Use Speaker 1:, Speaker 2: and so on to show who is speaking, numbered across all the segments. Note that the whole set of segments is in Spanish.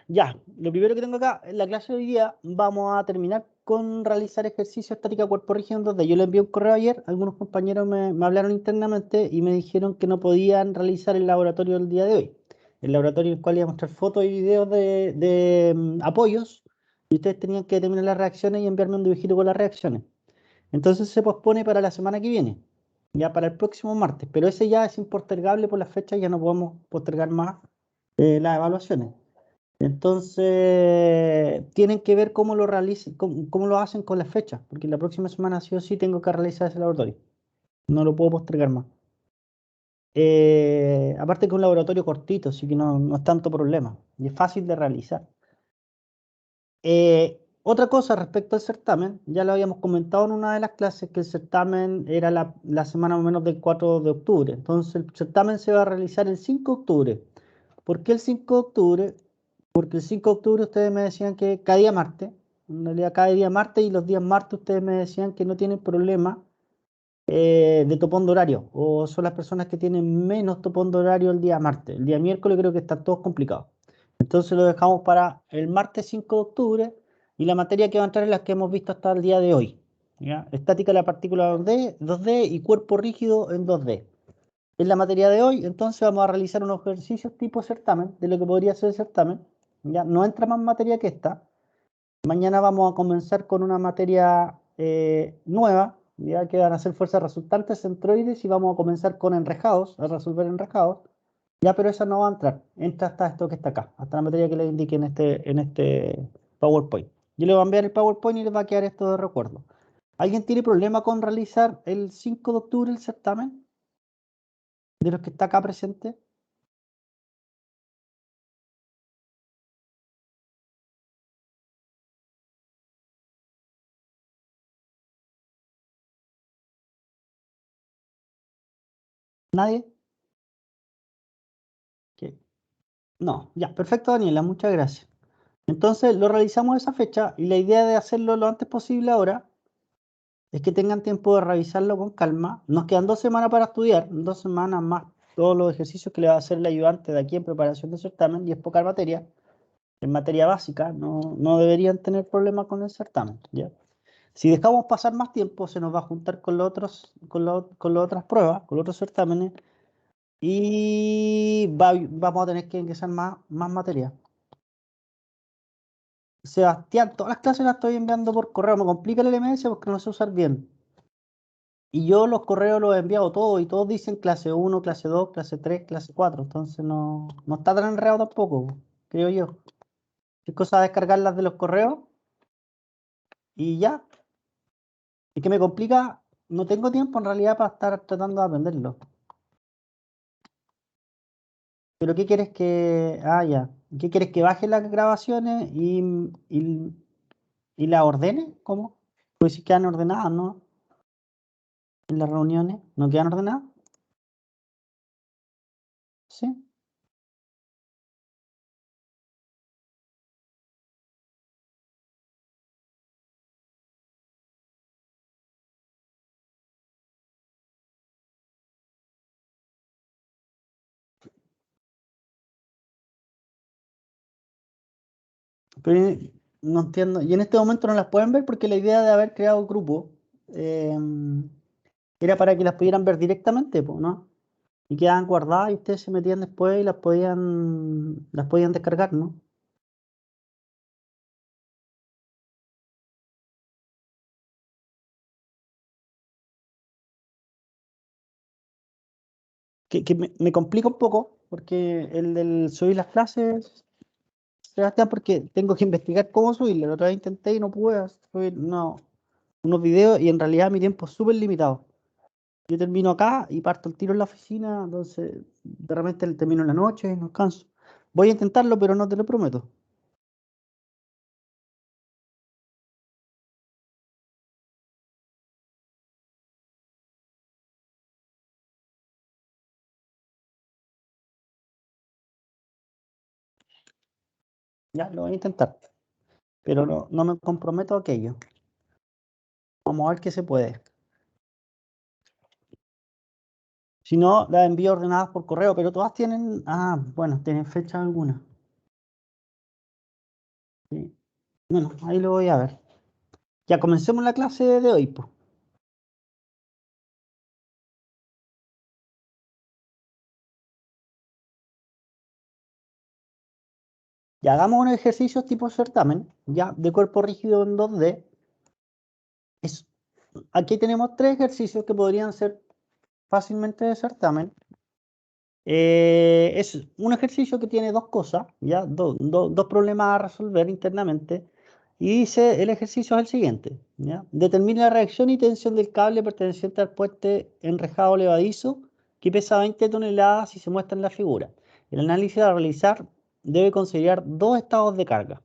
Speaker 1: Ya. Lo primero que tengo acá, en la clase de hoy día, vamos a terminar con realizar ejercicio estática cuerpo rígido en 2D. Yo le envié un correo ayer, algunos compañeros me hablaron internamente y me dijeron que no podían realizar el laboratorio el día de hoy. El laboratorio en el cual iba a mostrar fotos y videos de apoyos, y ustedes tenían que determinar las reacciones y enviarme un dibujito con las reacciones. Entonces se pospone para la semana que viene, ya para el próximo martes, pero ese ya es impostergable por las fechas, ya no podemos postergar más las evaluaciones. Entonces, tienen que ver cómo lo realicen, cómo lo hacen con las fechas, porque la próxima semana sí o sí tengo que realizar ese laboratorio. No lo puedo postergar más. Aparte que es un laboratorio cortito, así que no es tanto problema y es fácil de realizar. Otra cosa respecto al certamen, ya lo habíamos comentado en una de las clases que el certamen era la semana más o menos del 4 de octubre. Entonces, el certamen se va a realizar el 5 de octubre. ¿Por qué el 5 de octubre? Porque el 5 de octubre ustedes me decían que cada día martes, en realidad cada día martes, y los días martes ustedes me decían que no tienen problema de topón de horario, o son las personas que tienen menos topón de horario el día martes. El día miércoles creo que están todos complicados. Entonces lo dejamos para el martes 5 de octubre y la materia que va a entrar es la que hemos visto hasta el día de hoy. ¿Ya? Estática de la partícula 2D y cuerpo rígido en 2D. En la materia de hoy, entonces vamos a realizar unos ejercicios tipo certamen, de lo que podría ser el certamen. Ya no entra más materia que esta. Mañana vamos a comenzar con una materia nueva, ya que van a ser fuerzas resultantes centroides y vamos a comenzar con enrejados, a resolver enrejados. Ya, pero esa no va a entrar. Entra hasta esto que está acá, hasta la materia que les indique en este PowerPoint. Yo le voy a enviar el PowerPoint y les va a quedar esto de recuerdo. ¿Alguien tiene problema con realizar el 5 de octubre el certamen? De los que está acá presente. ¿Nadie? ¿Qué? No, ya, perfecto, Daniela, muchas gracias. Entonces lo realizamos esa fecha y la idea de hacerlo lo antes posible ahora es que tengan tiempo de revisarlo con calma. Nos quedan 2 semanas para estudiar, 2 semanas más todos los ejercicios que le va a hacer el ayudante de aquí en preparación de certamen y es poca materia, en materia básica, no deberían tener problema con el certamen, ¿ya? Si dejamos pasar más tiempo, se nos va a juntar con los otros, con las otras pruebas, con los otros certámenes, y vamos a tener que ingresar más materia. Sebastián, todas las clases las estoy enviando por correo. Me complica el LMS porque no sé usar bien. Y yo los correos los he enviado todos y todos dicen clase 1, clase 2, clase 3, clase 4. Entonces no está tan enredado tampoco, creo yo. Es cosa de descargarlas de los correos y ya. Es que me complica, no tengo tiempo en realidad para estar tratando de aprenderlo. Pero ¿qué quieres que... Ah, ya. ¿Qué quieres que baje las grabaciones y las ordene? ¿Cómo? Pues si quedan ordenadas, ¿no? En las reuniones. ¿No quedan ordenadas? Sí. Pero no entiendo. Y en este momento no las pueden ver porque la idea de haber creado grupo eh, era para que las pudieran ver directamente, po, ¿no? Y quedaban guardadas y ustedes se metían después y las podían descargar, ¿no? Que me complica un poco porque el del subir las clases, Sebastián, porque tengo que investigar cómo subirlo. La otra vez intenté y no pude subir unos videos y en realidad mi tiempo es súper limitado. Yo termino acá y parto el tiro en la oficina, entonces de repente termino en la noche y no alcanzo. Voy a intentarlo, pero no te lo prometo. Ya, lo voy a intentar, pero no me comprometo a aquello. Vamos a ver qué se puede. Si no, las envío ordenadas por correo, pero todas tienen, bueno, tienen fecha alguna. Sí. Bueno, ahí lo voy a ver. Ya comencemos la clase de hoy, pues. Ya hagamos un ejercicio tipo certamen, ya de cuerpo rígido en 2D. Es, aquí tenemos tres ejercicios que podrían ser fácilmente de certamen. Es un ejercicio que tiene dos cosas, ya, dos problemas a resolver internamente. Y dice, el ejercicio es el siguiente, ¿ya? Determina la reacción y tensión del cable perteneciente al puente enrejado levadizo que pesa 20 toneladas y se muestra en la figura. El análisis a realizar debe considerar dos estados de carga,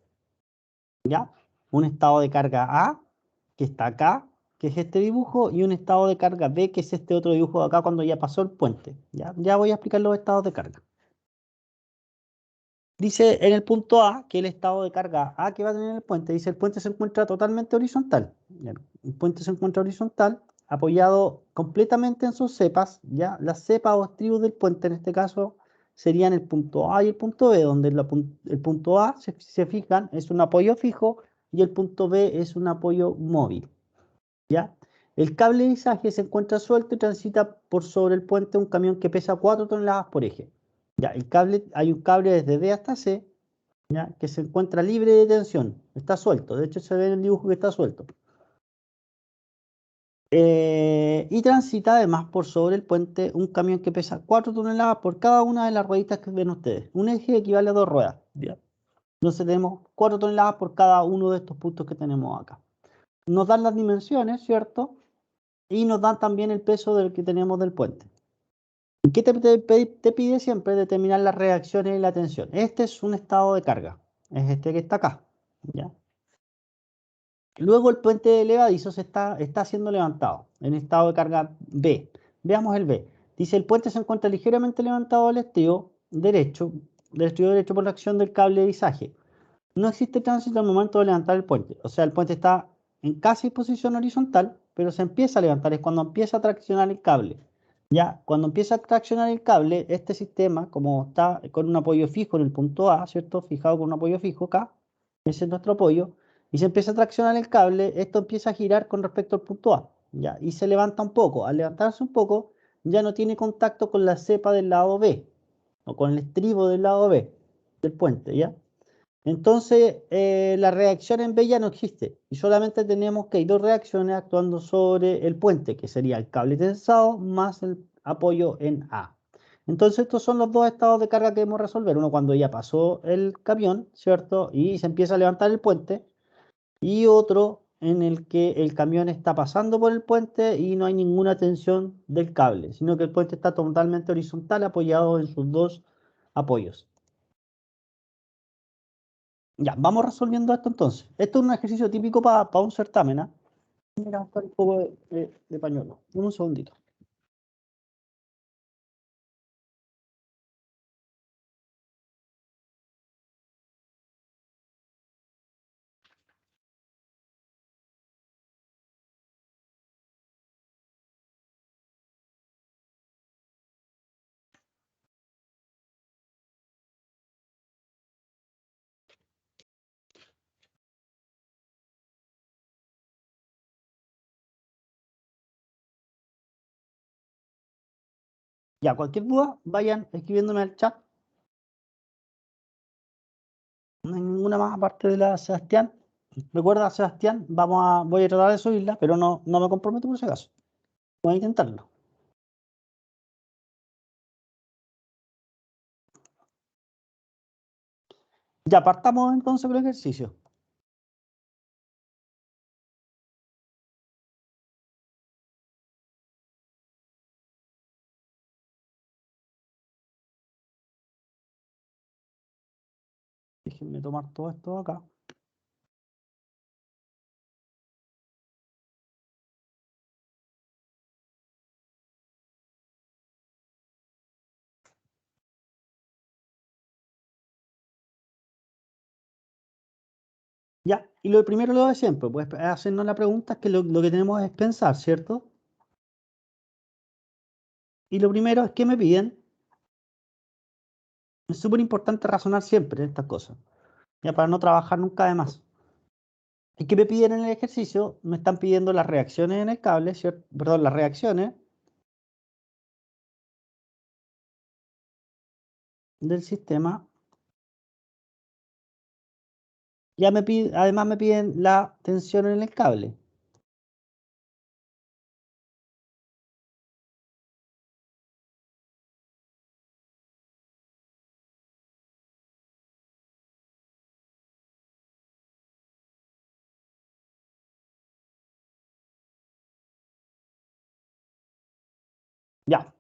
Speaker 1: ¿ya? Un estado de carga A, que está acá, que es este dibujo, y un estado de carga B, que es este otro dibujo de acá cuando ya pasó el puente, ¿ya? Ya voy a explicar los estados de carga. Dice en el punto A que el estado de carga A que va a tener el puente, dice el puente se encuentra totalmente horizontal. Ya, el puente se encuentra horizontal, apoyado completamente en sus cepas, ya las cepas o estribos del puente en este caso serían el punto A y el punto B, donde el punto A, si se fijan, es un apoyo fijo y el punto B es un apoyo móvil, ¿ya? El cable de izaje se encuentra suelto y transita por sobre el puente un camión que pesa 4 toneladas por eje. Ya, el cable, hay un cable desde D hasta C, ¿ya? Que se encuentra libre de tensión, está suelto, de hecho se ve en el dibujo que está suelto. Y transita además por sobre el puente un camión que pesa 4 toneladas por cada una de las rueditas que ven ustedes. Un eje equivale a dos ruedas, ¿ya? Entonces tenemos 4 toneladas por cada uno de estos puntos que tenemos acá. Nos dan las dimensiones, ¿cierto? Y nos dan también el peso del que tenemos del puente. ¿Qué te pide siempre? Determinar las reacciones y la tensión. Este es un estado de carga, es este que está acá, ¿ya? Luego el puente levadizo está siendo levantado en estado de carga B. Veamos el B. Dice, el puente se encuentra ligeramente levantado del estribo derecho por la acción del cable de izaje. No existe tránsito al momento de levantar el puente. O sea, el puente está en casi posición horizontal, pero se empieza a levantar. Es cuando empieza a traccionar el cable. Ya, cuando empieza a traccionar el cable, este sistema, como está con un apoyo fijo en el punto A, ¿cierto? Fijado con un apoyo fijo acá, ese es nuestro apoyo, y se empieza a traccionar el cable, esto empieza a girar con respecto al punto A, ¿ya? Y se levanta un poco. Al levantarse un poco, ya no tiene contacto con la cepa del lado B, o con el estribo del lado B del puente, ¿ya? Entonces, la reacción en B ya no existe y solamente tenemos que hay dos reacciones actuando sobre el puente, que sería el cable tensado más el apoyo en A. Entonces, estos son los dos estados de carga que debemos resolver. Uno cuando ya pasó el camión, ¿cierto? Y se empieza a levantar el puente. Y otro en el que el camión está pasando por el puente y no hay ninguna tensión del cable, sino que el puente está totalmente horizontal apoyado en sus dos apoyos. Ya, vamos resolviendo esto entonces. Esto es un ejercicio típico para un certamen, ¿ah? Mira, buscar un poco de pañuelo. Un segundito. Ya, cualquier duda, vayan escribiéndome al chat. No hay ninguna más aparte de la Sebastián. Recuerda, Sebastián, voy a tratar de subirla, pero no me comprometo por si acaso. Voy a intentarlo. Ya, partamos entonces con el ejercicio. Déjenme tomar todo esto acá. Ya, y lo primero lo de siempre, pues hacernos la pregunta que lo que tenemos es pensar, ¿cierto? Y lo primero es que me piden. Es súper importante razonar siempre estas cosas. ya para no trabajar nunca de más. ¿Y qué me piden en el ejercicio? Me están pidiendo las reacciones en el cable, ¿cierto? Perdón, las reacciones del sistema. Además me piden la tensión en el cable. Ya.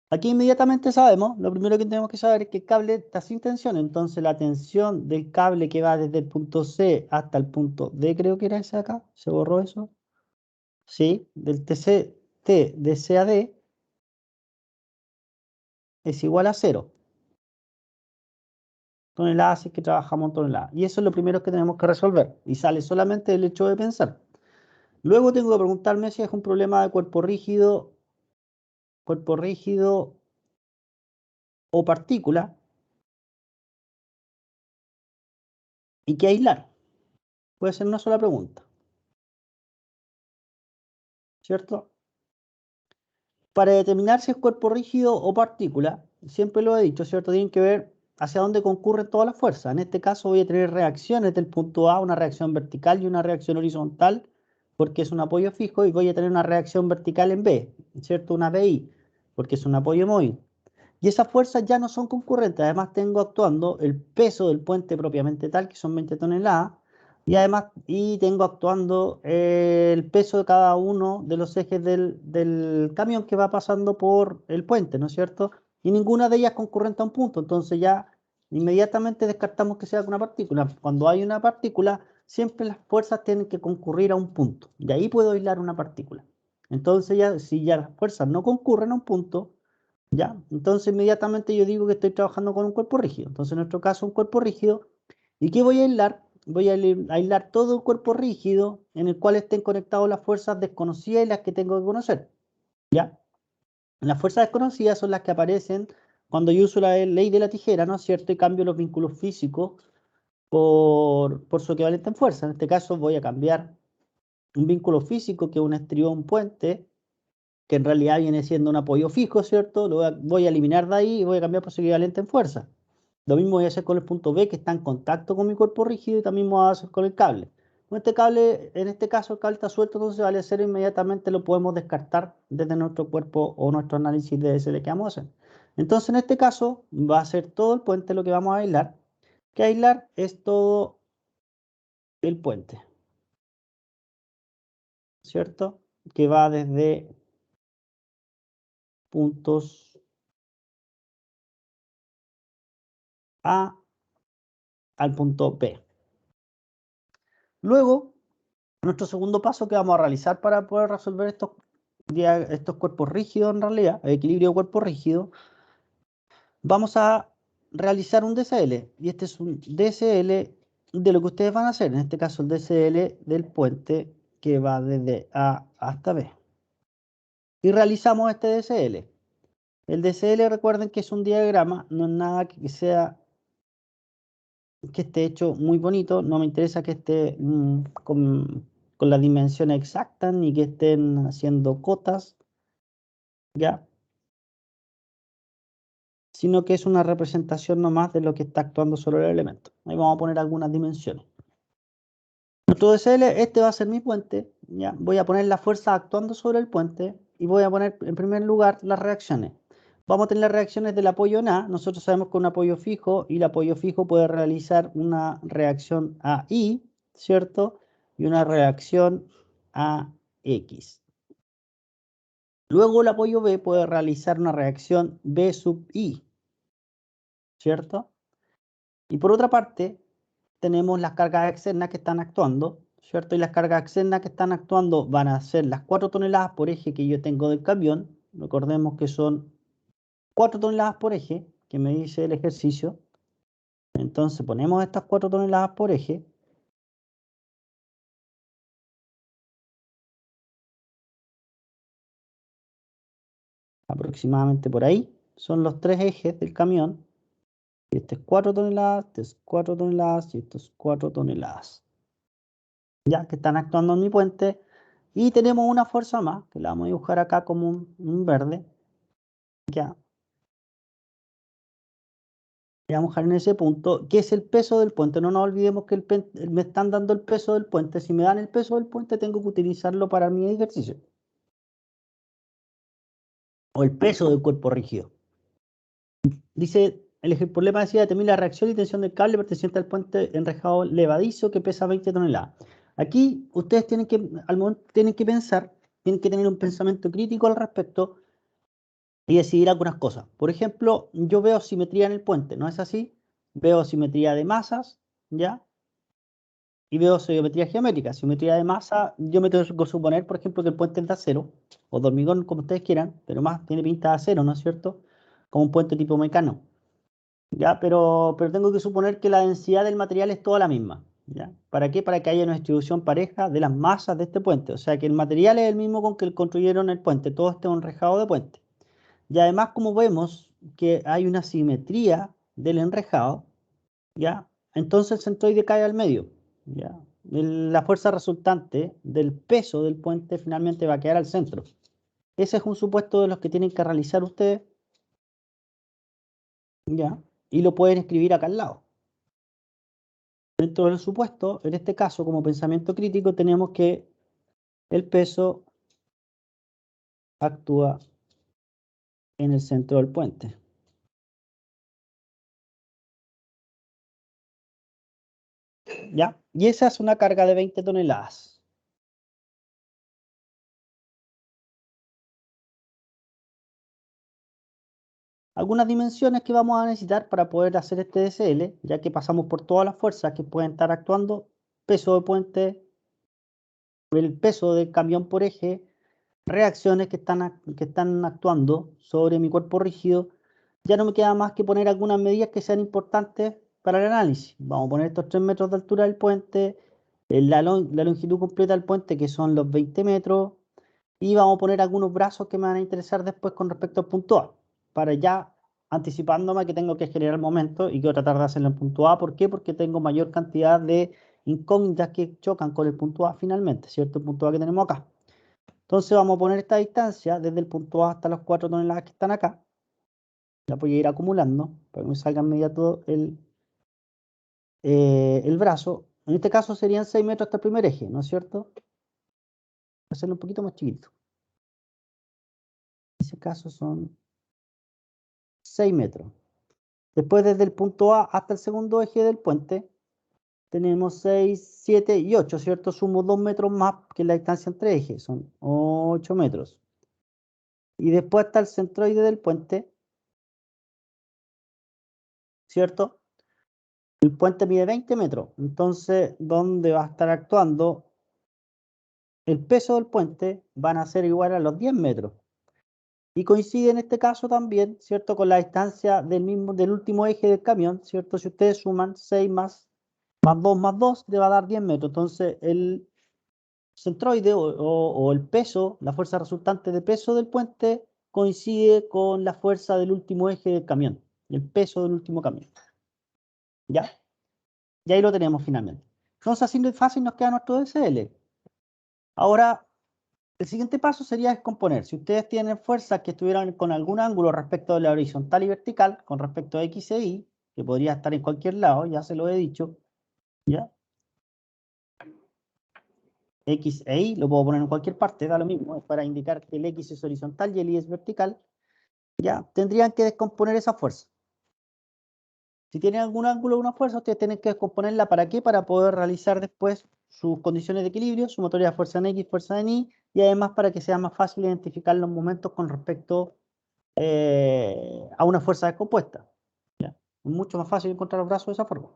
Speaker 1: Aquí inmediatamente sabemos, lo primero que tenemos que saber es que el cable está sin tensión, entonces la tensión del cable que va desde el punto C hasta el punto D, creo que era ese de acá, ¿se borró eso? Sí, del T de C a D es igual a 0 toneladas, si es que trabajamos en toneladas. Y eso es lo primero que tenemos que resolver, y sale solamente el hecho de pensar. Luego tengo que preguntarme si es un problema de cuerpo rígido o partícula, y que aislar. Puede ser una sola pregunta, ¿cierto? Para determinar si es cuerpo rígido o partícula, siempre lo he dicho, ¿cierto? Tienen que ver hacia dónde concurren todas las fuerzas. En este caso voy a tener reacciones del punto A, una reacción vertical y una reacción horizontal, porque es un apoyo fijo, y voy a tener una reacción vertical en B, ¿cierto? Una BI, porque es un apoyo móvil. Y esas fuerzas ya no son concurrentes, además tengo actuando el peso del puente propiamente tal, que son 20 toneladas, y además tengo actuando el peso de cada uno de los ejes del camión que va pasando por el puente, ¿no es cierto? Y ninguna de ellas concurrente a un punto, entonces ya inmediatamente descartamos que sea una partícula. Cuando hay una partícula, siempre las fuerzas tienen que concurrir a un punto, y ahí puedo aislar una partícula. Entonces ya, si ya las fuerzas no concurren a un punto, ¿ya? Entonces inmediatamente yo digo que estoy trabajando con un cuerpo rígido. Entonces en nuestro caso un cuerpo rígido. ¿Y qué voy a aislar? Voy a aislar todo el cuerpo rígido en el cual estén conectadas las fuerzas desconocidas y las que tengo que conocer. ¿Ya? Las fuerzas desconocidas son las que aparecen cuando yo uso la ley de la tijera, ¿no es cierto? Y cambio los vínculos físicos por su equivalente en fuerza. En este caso voy a cambiar un vínculo físico que es un estribo, un puente, que en realidad viene siendo un apoyo fijo, ¿cierto? Voy a eliminar de ahí y voy a cambiar por su equivalente en fuerza. Lo mismo voy a hacer con el punto B, que está en contacto con mi cuerpo rígido, y también voy a hacer con el cable. Con este cable, en este caso el cable está suelto, entonces vale cero, inmediatamente lo podemos descartar desde nuestro cuerpo o nuestro análisis de SL que vamos a hacer. Entonces en este caso va a ser todo el puente lo que vamos a aislar, que aislar es todo el puente, ¿cierto? Que va desde puntos A al punto B. Luego, nuestro segundo paso que vamos a realizar para poder resolver estos cuerpos rígidos, en realidad, el equilibrio de cuerpo rígido, vamos a realizar un DCL. Y este es un DCL de lo que ustedes van a hacer. En este caso, el DCL del puente que va desde A hasta B. Y realizamos este DCL. El DCL, recuerden que es un diagrama, no es nada que esté hecho muy bonito, no me interesa que esté con las dimensiones exactas, ni que estén haciendo cotas, ¿ya? Sino que es una representación nomás de lo que está actuando sobre el elemento. Ahí vamos a poner algunas dimensiones. Nuestro DCL, este va a ser mi puente, ¿ya? Voy a poner la fuerza actuando sobre el puente y voy a poner en primer lugar las reacciones. Vamos a tener las reacciones del apoyo en A. Nosotros sabemos que un apoyo fijo, y el apoyo fijo puede realizar una reacción a I, ¿cierto? Y una reacción a X. Luego el apoyo B puede realizar una reacción B sub I, ¿cierto? Y por otra parte, tenemos las cargas externas que están actuando, ¿cierto? Y las cargas externas que están actuando van a ser las 4 toneladas por eje que yo tengo del camión. Recordemos que son 4 toneladas por eje, que me dice el ejercicio. Entonces ponemos estas 4 toneladas por eje. Aproximadamente por ahí. Son los 3 ejes del camión. Este es 4 toneladas, este es 4 toneladas y esto es 4 toneladas. Ya que están actuando en mi puente. Y tenemos una fuerza más, que la vamos a dibujar acá como un verde. Ya. Y vamos a dejar en ese punto, que es el peso del puente. No nos olvidemos que me están dando el peso del puente. Si me dan el peso del puente, tengo que utilizarlo para mi ejercicio. O el peso del cuerpo rígido. Dice, el problema decía, determina la reacción y tensión del cable perteneciente al puente enrejado levadizo que pesa 20 toneladas. Aquí ustedes tienen que, al momento, tienen que pensar, tienen que tener un pensamiento crítico al respecto y decidir algunas cosas. Por ejemplo, yo veo simetría en el puente, ¿no es así? Veo simetría de masas, ¿ya? Y veo geometría geométrica. Simetría de masa, yo me tengo que suponer, por ejemplo, que el puente es de acero, o de hormigón, como ustedes quieran, pero más tiene pinta de acero, ¿no es cierto? Como un puente tipo mecano. ¿Ya? Pero tengo que suponer que la densidad del material es toda la misma. ¿Ya? ¿Para qué? Para que haya una distribución pareja de las masas de este puente. O sea, que el material es el mismo con que construyeron el puente, todo este enrejado de puente. Y además, como vemos que hay una simetría del enrejado, ¿ya? Entonces el centroide cae al medio, ¿ya? La fuerza resultante del peso del puente finalmente va a quedar al centro. Ese es un supuesto de los que tienen que realizar ustedes, ¿ya? Y lo pueden escribir acá al lado. Dentro del supuesto, en este caso, como pensamiento crítico, tenemos que el peso actúa en el centro del puente. ¿Ya? Y esa es una carga de 20 toneladas. Algunas dimensiones que vamos a necesitar para poder hacer este DCL, ya que pasamos por todas las fuerzas que pueden estar actuando, peso de puente, el peso del camión por eje, reacciones que están actuando sobre mi cuerpo rígido, ya no me queda más que poner algunas medidas que sean importantes para el análisis. Vamos a poner estos 3 metros de altura del puente, la longitud completa del puente, que son los 20 metros, y vamos a poner algunos brazos que me van a interesar después con respecto al punto A, para ya anticipándome que tengo que generar momento y quiero tratar de hacerlo en punto A. ¿Por qué? Porque tengo mayor cantidad de incógnitas que chocan con el punto A finalmente, ¿cierto? El punto A que tenemos acá. Entonces vamos a poner esta distancia desde el punto A hasta las 4 toneladas que están acá. La voy a ir acumulando para que me salga inmediato el brazo. En este caso serían 6 metros hasta el primer eje, ¿no es cierto? Voy a hacerlo un poquito más chiquito. En ese caso son 6 metros. Después desde el punto A hasta el segundo eje del puente tenemos 6, 7 y 8, ¿cierto? Sumo 2 metros más que la distancia entre ejes, son 8 metros. Y después está el centroide del puente, ¿cierto? El puente mide 20 metros, entonces, ¿dónde va a estar actuando? El peso del puente van a ser igual a los 10 metros. Y coincide en este caso también, ¿cierto? Con la distancia del último eje del camión, ¿cierto? Si ustedes suman 6 más 2, le va a dar 10 metros. Entonces, el centroide o el peso, la fuerza resultante de peso del puente, coincide con la fuerza del último eje del camión, el peso del último camión. ¿Ya? Y ahí lo tenemos finalmente. Entonces, así de fácil nos queda nuestro DCL. Ahora, el siguiente paso sería descomponer. Si ustedes tienen fuerzas que estuvieran con algún ángulo respecto de la horizontal y vertical, con respecto a X e Y, que podría estar en cualquier lado, ya se lo he dicho, ¿ya? X e Y lo puedo poner en cualquier parte, da lo mismo, es para indicar que el X es horizontal y el Y es vertical, ya tendrían que descomponer esa fuerza. Si tienen algún ángulo o una fuerza, ustedes tienen que descomponerla. ¿Para qué? Para poder realizar después sus condiciones de equilibrio, su sumatoria de fuerza en X, fuerza en Y, y además para que sea más fácil identificar los momentos con respecto a una fuerza descompuesta. ¿Ya? Es mucho más fácil encontrar los brazos de esa forma.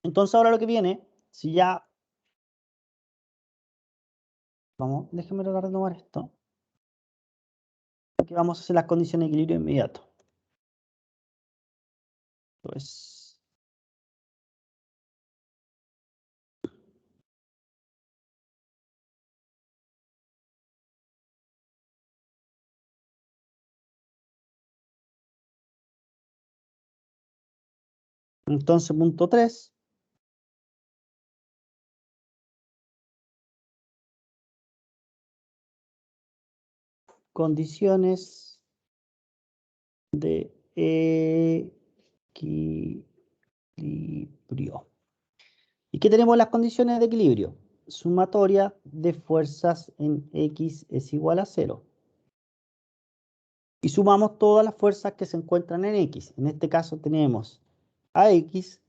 Speaker 1: Entonces ahora lo que viene, si ya... Vamos, déjenme tratar de tomar esto. Aquí vamos a hacer las condiciones de equilibrio inmediato. Pues Entonces, punto 3. Condiciones de equilibrio. ¿Y qué tenemos en las condiciones de equilibrio? Sumatoria de fuerzas en X es igual a 0. Y sumamos todas las fuerzas que se encuentran en X. En este caso tenemos a X,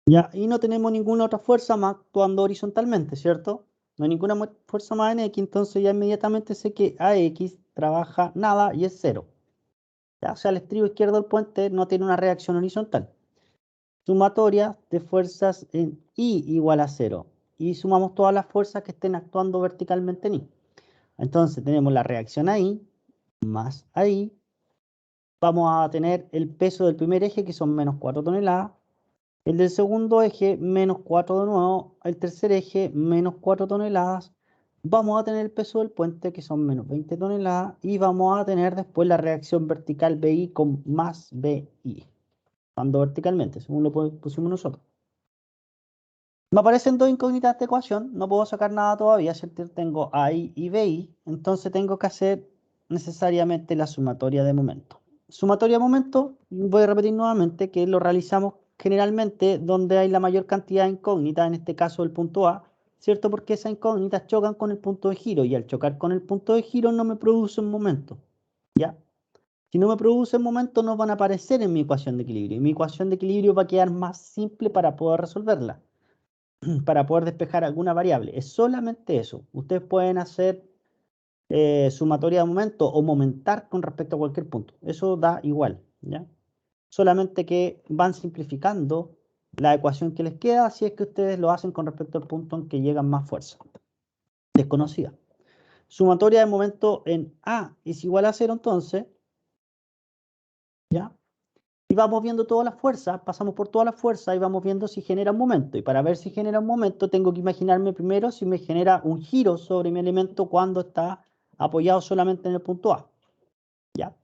Speaker 1: ¿ya? Y no tenemos ninguna otra fuerza más actuando horizontalmente, ¿cierto? No hay ninguna fuerza más en X, entonces ya inmediatamente sé que AX trabaja nada y es 0. ¿Ya? O sea, el estribo izquierdo del puente no tiene una reacción horizontal. Sumatoria de fuerzas en Y igual a 0. Y sumamos todas las fuerzas que estén actuando verticalmente en Y. Entonces tenemos la reacción ahí, más ahí. Vamos a tener el peso del primer eje, que son menos 4 toneladas. El del segundo eje, menos 4 de nuevo. El tercer eje, menos 4 toneladas. Vamos a tener el peso del puente, que son menos 20 toneladas. Y vamos a tener después la reacción vertical BI con más BI. Ando verticalmente, según lo pusimos nosotros. Me aparecen dos incógnitas de ecuación, no puedo sacar nada todavía, ¿cierto? Tengo AI y BI, entonces tengo que hacer necesariamente la sumatoria de momento. Sumatoria de momento, voy a repetir nuevamente que lo realizamos generalmente donde hay la mayor cantidad de incógnitas, en este caso el punto A, ¿cierto? Porque esas incógnitas chocan con el punto de giro y al chocar con el punto de giro no me produce un momento, ¿ya? Si no me produce un momento no van a aparecer en mi ecuación de equilibrio y mi ecuación de equilibrio va a quedar más simple para poder resolverla, para poder despejar alguna variable. Es solamente eso. Ustedes pueden hacer sumatoria de momento o momentar con respecto a cualquier punto. Eso da igual, ¿ya? Solamente que van simplificando la ecuación que les queda si es que ustedes lo hacen con respecto al punto en que llegan más fuerza desconocida. Sumatoria de momento en A es igual a 0 entonces, ¿ya? Y vamos viendo todas las fuerzas, pasamos por todas las fuerzas y vamos viendo si genera un momento. Y para ver si genera un momento, tengo que imaginarme primero si me genera un giro sobre mi elemento cuando está apoyado solamente en el punto A. ¿Ya?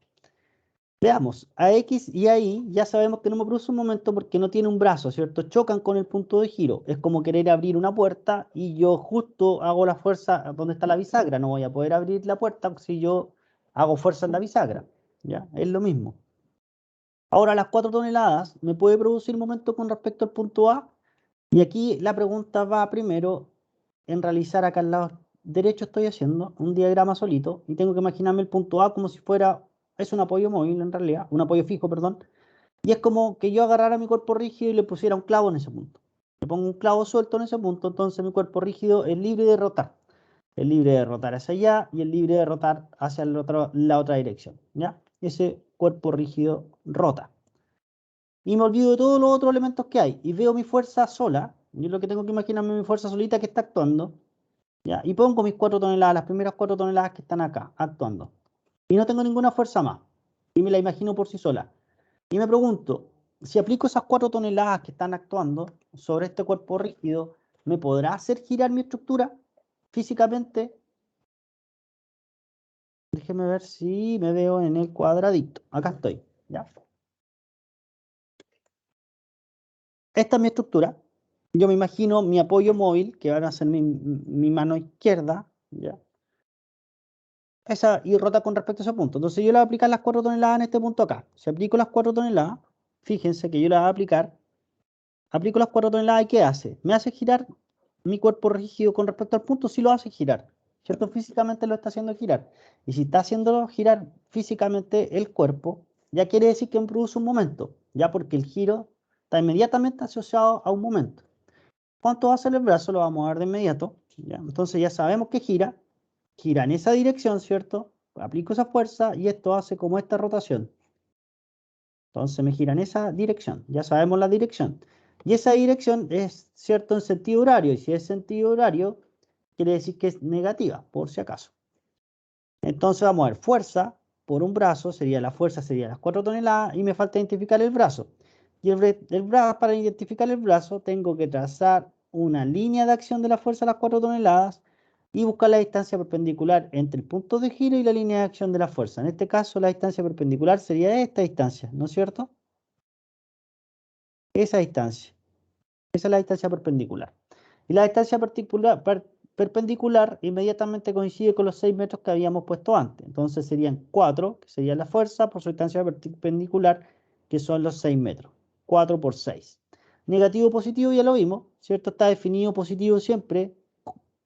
Speaker 1: Veamos, a X y a Y ya sabemos que no me produce un momento porque no tiene un brazo, ¿cierto? Chocan con el punto de giro. Es como querer abrir una puerta y yo justo hago la fuerza donde está la bisagra. No voy a poder abrir la puerta si yo hago fuerza en la bisagra. ¿Ya? Es lo mismo. Ahora, las 4 toneladas, ¿me puede producir momento con respecto al punto A? Y aquí la pregunta va primero en realizar acá al lado derecho estoy haciendo un diagrama solito y tengo que imaginarme el punto A como si fuera, es un apoyo móvil en realidad, un apoyo fijo, perdón, y es como que yo agarrara mi cuerpo rígido y le pusiera un clavo en ese punto. Le pongo un clavo suelto en ese punto, entonces mi cuerpo rígido es libre de rotar. Es libre de rotar hacia allá y es libre de rotar hacia la otra dirección, ¿ya? Ese cuerpo rígido rota y me olvido de todos los otros elementos que hay y veo mi fuerza sola, yo lo que tengo que imaginarme mi fuerza solita que está actuando, ¿ya? Y pongo mis 4 toneladas, las primeras 4 toneladas que están acá, actuando. Y no tengo ninguna fuerza más, y me la imagino por sí sola. Y me pregunto, si aplico esas 4 toneladas que están actuando sobre este cuerpo rígido, ¿me podrá hacer girar mi estructura físicamente? Déjeme ver si me veo en el cuadradito. Acá estoy, ¿ya? Esta es mi estructura. Yo me imagino mi apoyo móvil, que van a ser mi mano izquierda, ¿ya? Esa, y rota con respecto a ese punto. Entonces yo le voy a aplicar las 4 toneladas en este punto acá. Si aplico las 4 toneladas, fíjense que yo le voy a aplico las 4 toneladas y ¿qué hace? Me hace girar mi cuerpo rígido con respecto al punto, sí lo hace girar, ¿cierto? Físicamente lo está haciendo girar. Y si está haciéndolo girar físicamente el cuerpo, ya quiere decir que me produce un momento, ya porque el giro está inmediatamente asociado a un momento. ¿Cuánto va a ser el brazo? Lo vamos a ver de inmediato. ¿Ya? Entonces ya sabemos que gira en esa dirección, ¿cierto? Aplico esa fuerza y esto hace como esta rotación. Entonces me gira en esa dirección, ya sabemos la dirección. Y esa dirección es, ¿cierto?, en sentido horario. Y si es sentido horario, quiere decir que es negativa, por si acaso. Entonces vamos a ver, fuerza por un brazo, la fuerza sería las 4 toneladas y me falta identificar el brazo. Y el brazo, para identificar el brazo, tengo que trazar una línea de acción de la fuerza a las 4 toneladas y buscar la distancia perpendicular entre el punto de giro y la línea de acción de la fuerza. En este caso, la distancia perpendicular sería esta distancia, ¿no es cierto? esa distancia. Esa es la distancia perpendicular. Y la distancia perpendicular inmediatamente coincide con los 6 metros que habíamos puesto antes. Entonces serían 4, que sería la fuerza, por su distancia perpendicular, que son los 6 metros. 4 por 6. Negativo positivo ya lo vimos, ¿cierto? Está definido positivo siempre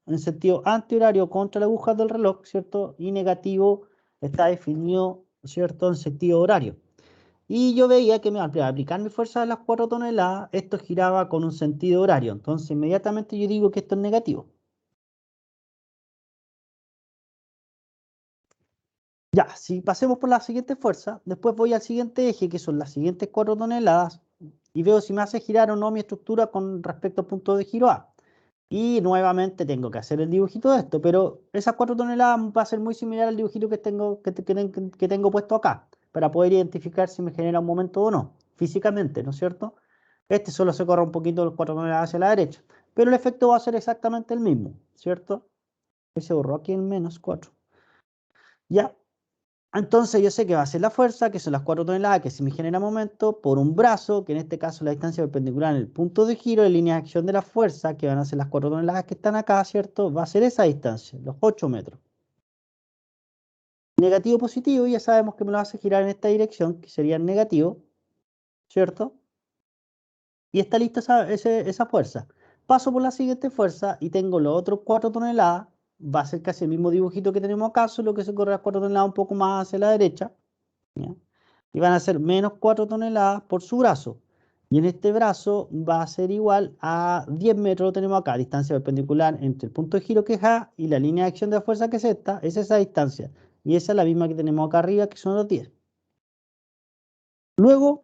Speaker 1: en sentido antihorario contra la aguja del reloj, ¿cierto? Y negativo está definido, ¿cierto? En sentido horario. Y yo veía que al aplicar mi fuerza de las 4 toneladas, esto giraba con un sentido horario. Entonces, inmediatamente yo digo que esto es negativo. Ya, si pasemos por la siguiente fuerza, después voy al siguiente eje, que son las siguientes 4 toneladas, y veo si me hace girar o no mi estructura con respecto al punto de giro A. Y nuevamente tengo que hacer el dibujito de esto, pero esas 4 toneladas va a ser muy similar al dibujito que tengo puesto acá, para poder identificar si me genera un momento o no, físicamente, ¿no es cierto? Este solo se corre un poquito los 4 toneladas hacia la derecha, pero el efecto va a ser exactamente el mismo, ¿cierto? Se borró aquí el menos 4. Ya, entonces yo sé que va a ser la fuerza, que son las 4 toneladas, que si me genera momento, por un brazo, que en este caso la distancia perpendicular en el punto de giro de línea de acción de la fuerza, que van a ser las 4 toneladas que están acá, ¿cierto? Va a ser esa distancia, los 8 metros. Negativo positivo, ya sabemos que me lo hace girar en esta dirección, que sería el negativo, ¿cierto? Y está lista esa fuerza. Paso por la siguiente fuerza y tengo los otros 4 toneladas, va a ser casi el mismo dibujito que tenemos acá, solo que se corre las 4 toneladas un poco más hacia la derecha, ¿ya? Y van a ser menos 4 toneladas por su brazo. Y en este brazo va a ser igual a 10 metros, lo tenemos acá, distancia perpendicular entre el punto de giro que es A y la línea de acción de la fuerza que es esa distancia. Y esa es la misma que tenemos acá arriba, que son los 10. Luego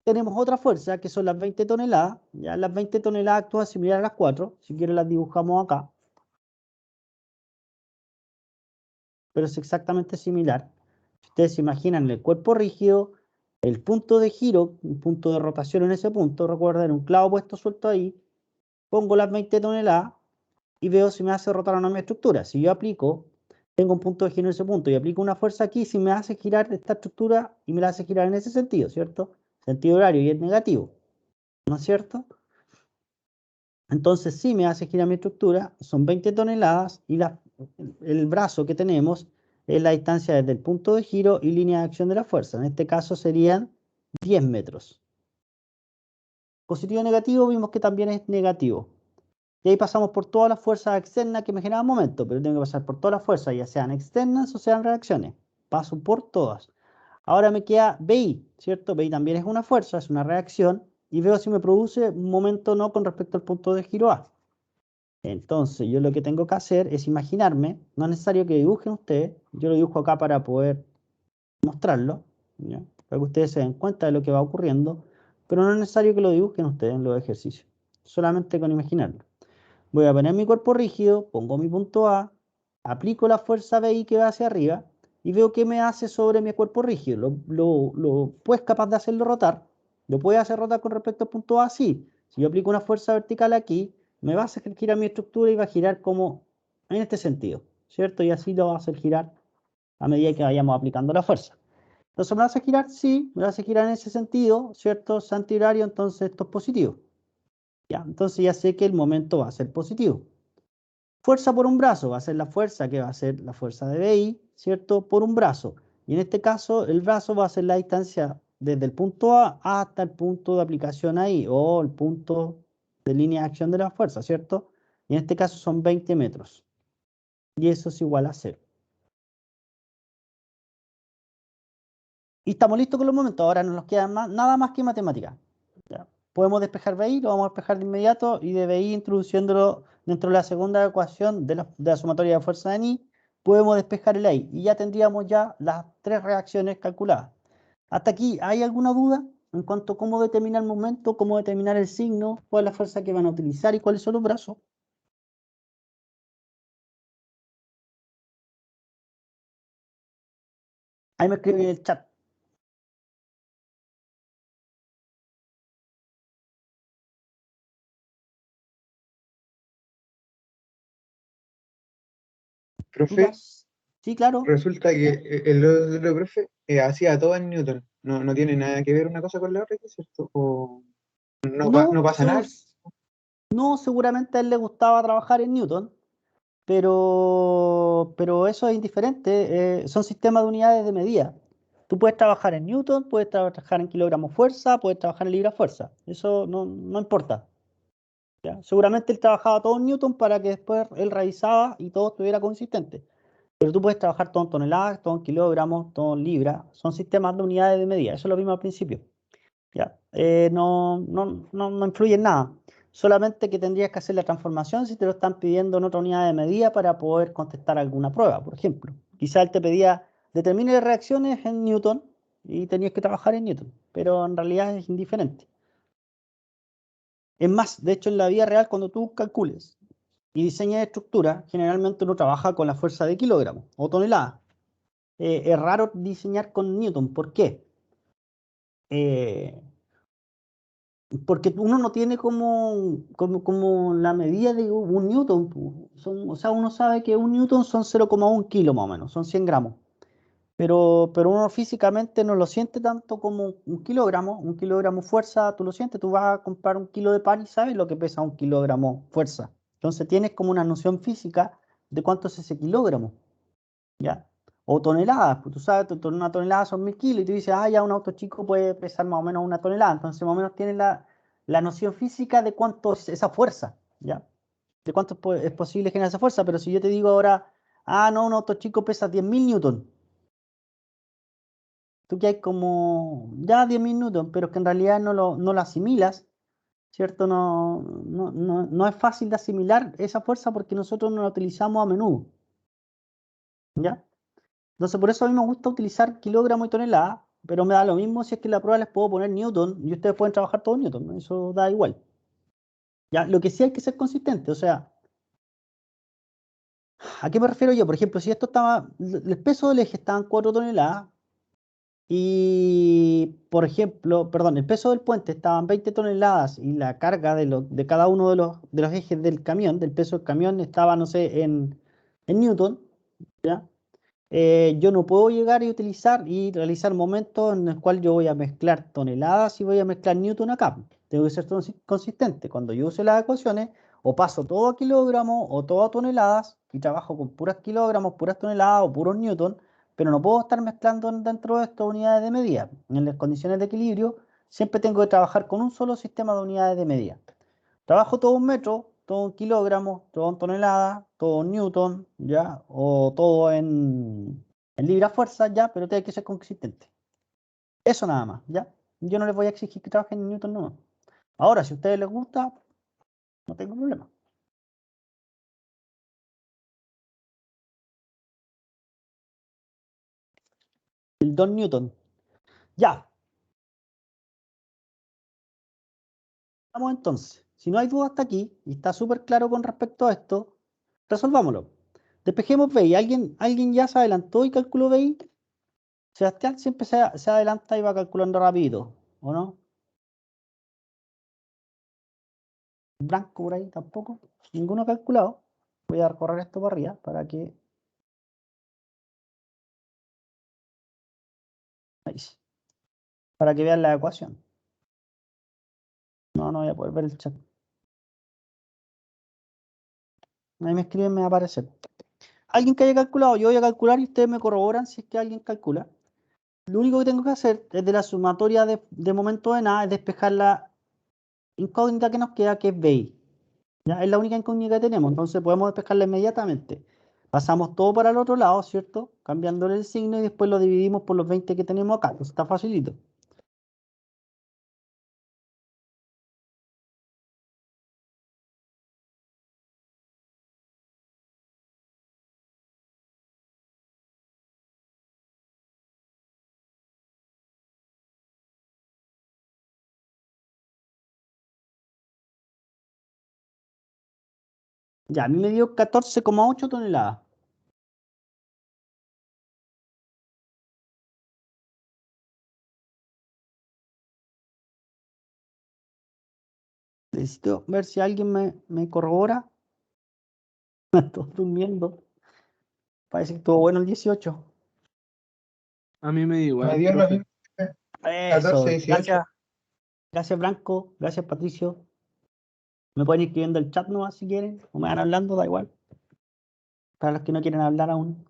Speaker 1: tenemos otra fuerza, que son las 20 toneladas. Ya las 20 toneladas actúan similar a las 4. Si quieren las dibujamos acá. Pero es exactamente similar. Si ustedes se imaginan el cuerpo rígido, el punto de giro, un punto de rotación en ese punto, recuerden, un clavo puesto suelto ahí, pongo las 20 toneladas y veo si me hace rotar o no mi estructura. Si yo aplico, tengo un punto de giro en ese punto y aplico una fuerza aquí, si me hace girar esta estructura y me la hace girar en ese sentido, ¿cierto? Sentido horario y es negativo, ¿no es cierto? Entonces sí me hace girar mi estructura, son 20 toneladas y el brazo que tenemos es la distancia desde el punto de giro y línea de acción de la fuerza. En este caso serían 10 metros. Positivo y negativo vimos que también es negativo. Y ahí pasamos por todas las fuerzas externas que me generan momento, pero tengo que pasar por todas las fuerzas, ya sean externas o sean reacciones. Paso por todas. Ahora me queda BI, ¿cierto? BI también es una fuerza, es una reacción, y veo si me produce un momento o no con respecto al punto de giro A. Entonces, yo lo que tengo que hacer es imaginarme, no es necesario que dibujen ustedes, yo lo dibujo acá para poder mostrarlo, ¿ya? Para que ustedes se den cuenta de lo que va ocurriendo, pero no es necesario que lo dibujen ustedes en los ejercicios, solamente con imaginarlo. Voy a poner mi cuerpo rígido, pongo mi punto A, aplico la fuerza BI que va hacia arriba y veo qué me hace sobre mi cuerpo rígido. ¿Pues capaz de hacerlo rotar? ¿Lo puede hacer rotar con respecto al punto A? Sí. Si yo aplico una fuerza vertical aquí, me va a hacer girar mi estructura y va a girar como en este sentido, ¿cierto? Y así lo va a hacer girar a medida que vayamos aplicando la fuerza. Entonces, ¿me lo hace girar? Sí, me lo hace girar en ese sentido, ¿cierto? Es antihorario, entonces esto es positivo. Ya, entonces ya sé que el momento va a ser positivo. Fuerza por un brazo va a ser la fuerza que va a ser la fuerza de BI, ¿cierto? Por un brazo. Y en este caso, el brazo va a ser la distancia desde el punto A hasta el punto de aplicación ahí, o el punto de línea de acción de la fuerza, ¿cierto? Y en este caso son 20 metros. Y eso es igual a 0. Y estamos listos con los momentos. Ahora no nos queda nada más que matemática. ¿Ya? Podemos despejar BI, lo vamos a despejar de inmediato, y de BI introduciéndolo dentro de la segunda ecuación de la sumatoria de fuerza de Ni, podemos despejar el AI y ya tendríamos ya las 3 reacciones calculadas. Hasta aquí, ¿hay alguna duda en cuanto a cómo determinar el momento, cómo determinar el signo, cuál es la fuerza que van a utilizar y cuáles son los brazos? Ahí me escriben en el chat.
Speaker 2: Profe,
Speaker 1: ¿Dudas? Sí, claro.
Speaker 2: resulta que el otro profe hacía todo en Newton. No, no tiene nada que ver una cosa con la otra, ¿cierto? O... no pasa nada.
Speaker 1: No, seguramente a él le gustaba trabajar en Newton, pero eso es indiferente. Son sistemas de unidades de medida. Tú puedes trabajar en Newton, puedes trabajar en kilogramos fuerza, puedes trabajar en libra fuerza. Eso no importa. ¿Ya? Seguramente él trabajaba todo en Newton para que después él revisaba y todo estuviera consistente. Pero tú puedes trabajar todo en toneladas, todo en kilogramos, todo en libras. Son sistemas de unidades de medida. Eso es lo mismo al principio. ¿Ya? No influye en nada. Solamente que tendrías que hacer la transformación si te lo están pidiendo en otra unidad de medida para poder contestar alguna prueba, por ejemplo. Quizá él te pedía determine reacciones en Newton y tenías que trabajar en Newton, pero en realidad es indiferente. Es más, de hecho, en la vida real, cuando tú calcules y diseñas estructura, generalmente uno trabaja con la fuerza de kilogramos o toneladas. Es raro diseñar con Newton. ¿Por qué? Porque uno no tiene como la medida de un newton. O sea, uno sabe que un newton son 0,1 kilo más o menos, son 100 gramos. Pero uno físicamente no lo siente tanto como un kilogramo fuerza, tú lo sientes, tú vas a comprar un kilo de pan y sabes lo que pesa un kilogramo fuerza. Entonces tienes como una noción física de cuánto es ese kilogramo, ¿ya? O toneladas, pues tú sabes, una tonelada son 1000 kilos y tú dices, ya un auto chico puede pesar más o menos una tonelada, entonces más o menos tienes la noción física de cuánto es esa fuerza, ¿ya? De cuánto es posible generar esa fuerza, pero si yo te digo ahora, no, un auto chico pesa 10.000 newton, tú que hay como, ya 10.000 newton, pero que en realidad no lo asimilas, ¿cierto? No es fácil de asimilar esa fuerza porque nosotros no la utilizamos a menudo, ¿ya? Entonces, por eso a mí me gusta utilizar kilogramo y tonelada, pero me da lo mismo si es que en la prueba les puedo poner newton y ustedes pueden trabajar todo en newton, ¿no? Eso da igual. Ya, lo que sí hay que ser consistente, o sea, ¿a qué me refiero yo? Por ejemplo, si esto estaba, el peso del eje estaba en 4 toneladas y, por ejemplo, perdón, el peso del puente estaba en 20 toneladas y la carga de cada uno de los ejes del camión, del peso del camión, estaba, no sé, en newton, ¿ya? Yo no puedo llegar y utilizar y realizar momentos en el cual yo voy a mezclar toneladas y voy a mezclar newton acá. Tengo que ser consistente. Cuando yo use las ecuaciones, o paso todo a kilogramos o todo a toneladas y trabajo con puras kilogramos, puras toneladas o puros newton, pero no puedo estar mezclando dentro de estas unidades de medida. En las condiciones de equilibrio, siempre tengo que trabajar con un solo sistema de unidades de medida. Trabajo todo en metro, todo en kilogramos, todo en toneladas, todo en newton, ¿ya? O todo en libras fuerza, ¿ya? Pero tiene que ser consistente. Eso nada más, ¿ya? Yo no les voy a exigir que trabajen en newton, no. Ahora, si a ustedes les gusta, no tengo problema. El 2 newton. Ya. Vamos entonces. Si no hay duda hasta aquí, y está súper claro con respecto a esto, resolvámoslo. Despejemos BI. ¿Alguien ya se adelantó y calculó BI? Sebastián siempre se adelanta y va calculando rápido, ¿o no? Blanco por ahí tampoco. Ninguno calculado. Voy a recorrer esto para arriba para que. Ahí sí. Para que vean la ecuación. No voy a poder ver el chat. Ahí me escriben, me va a aparecer. Alguien que haya calculado, yo voy a calcular y ustedes me corroboran si es que alguien calcula. Lo único que tengo que hacer es de la sumatoria de momento de nada, es despejar la incógnita que nos queda, que es BI. ¿Ya? Es la única incógnita que tenemos, entonces podemos despejarla inmediatamente. Pasamos todo para el otro lado, ¿cierto? Cambiándole el signo y después lo dividimos por los 20 que tenemos acá. Entonces está facilito. Ya, a mí me dio 14,8 toneladas. Necesito ver si alguien me corrobora. Estoy durmiendo. Parece que estuvo bueno el 18.
Speaker 3: A mí me dio
Speaker 2: Me
Speaker 3: igual,
Speaker 2: dio lo
Speaker 3: profe.
Speaker 2: mismo.
Speaker 1: Eso,
Speaker 2: 14, 18.
Speaker 1: gracias. Gracias, Branco. Gracias, Patricio. Me pueden ir escribiendo el chat nomás si quieren, o me van hablando, da igual. Para los que no quieren hablar aún.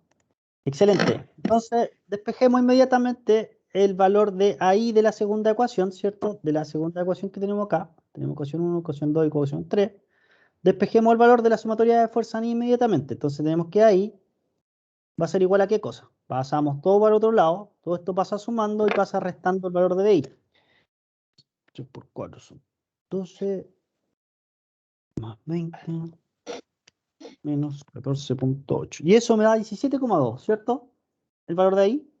Speaker 1: Excelente. Entonces, despejemos inmediatamente el valor de ahí de la segunda ecuación, ¿cierto? De la segunda ecuación que tenemos acá. Tenemos ecuación 1, ecuación 2 y ecuación 3. Despejemos el valor de la sumatoria de fuerza inmediatamente. Entonces tenemos que ahí va a ser igual a qué cosa. Pasamos todo para el otro lado. Todo esto pasa sumando y pasa restando el valor de BI. 3 por 4 son 12 más 20 menos 14.8. Y eso me da 17,2, ¿cierto? El valor de ahí.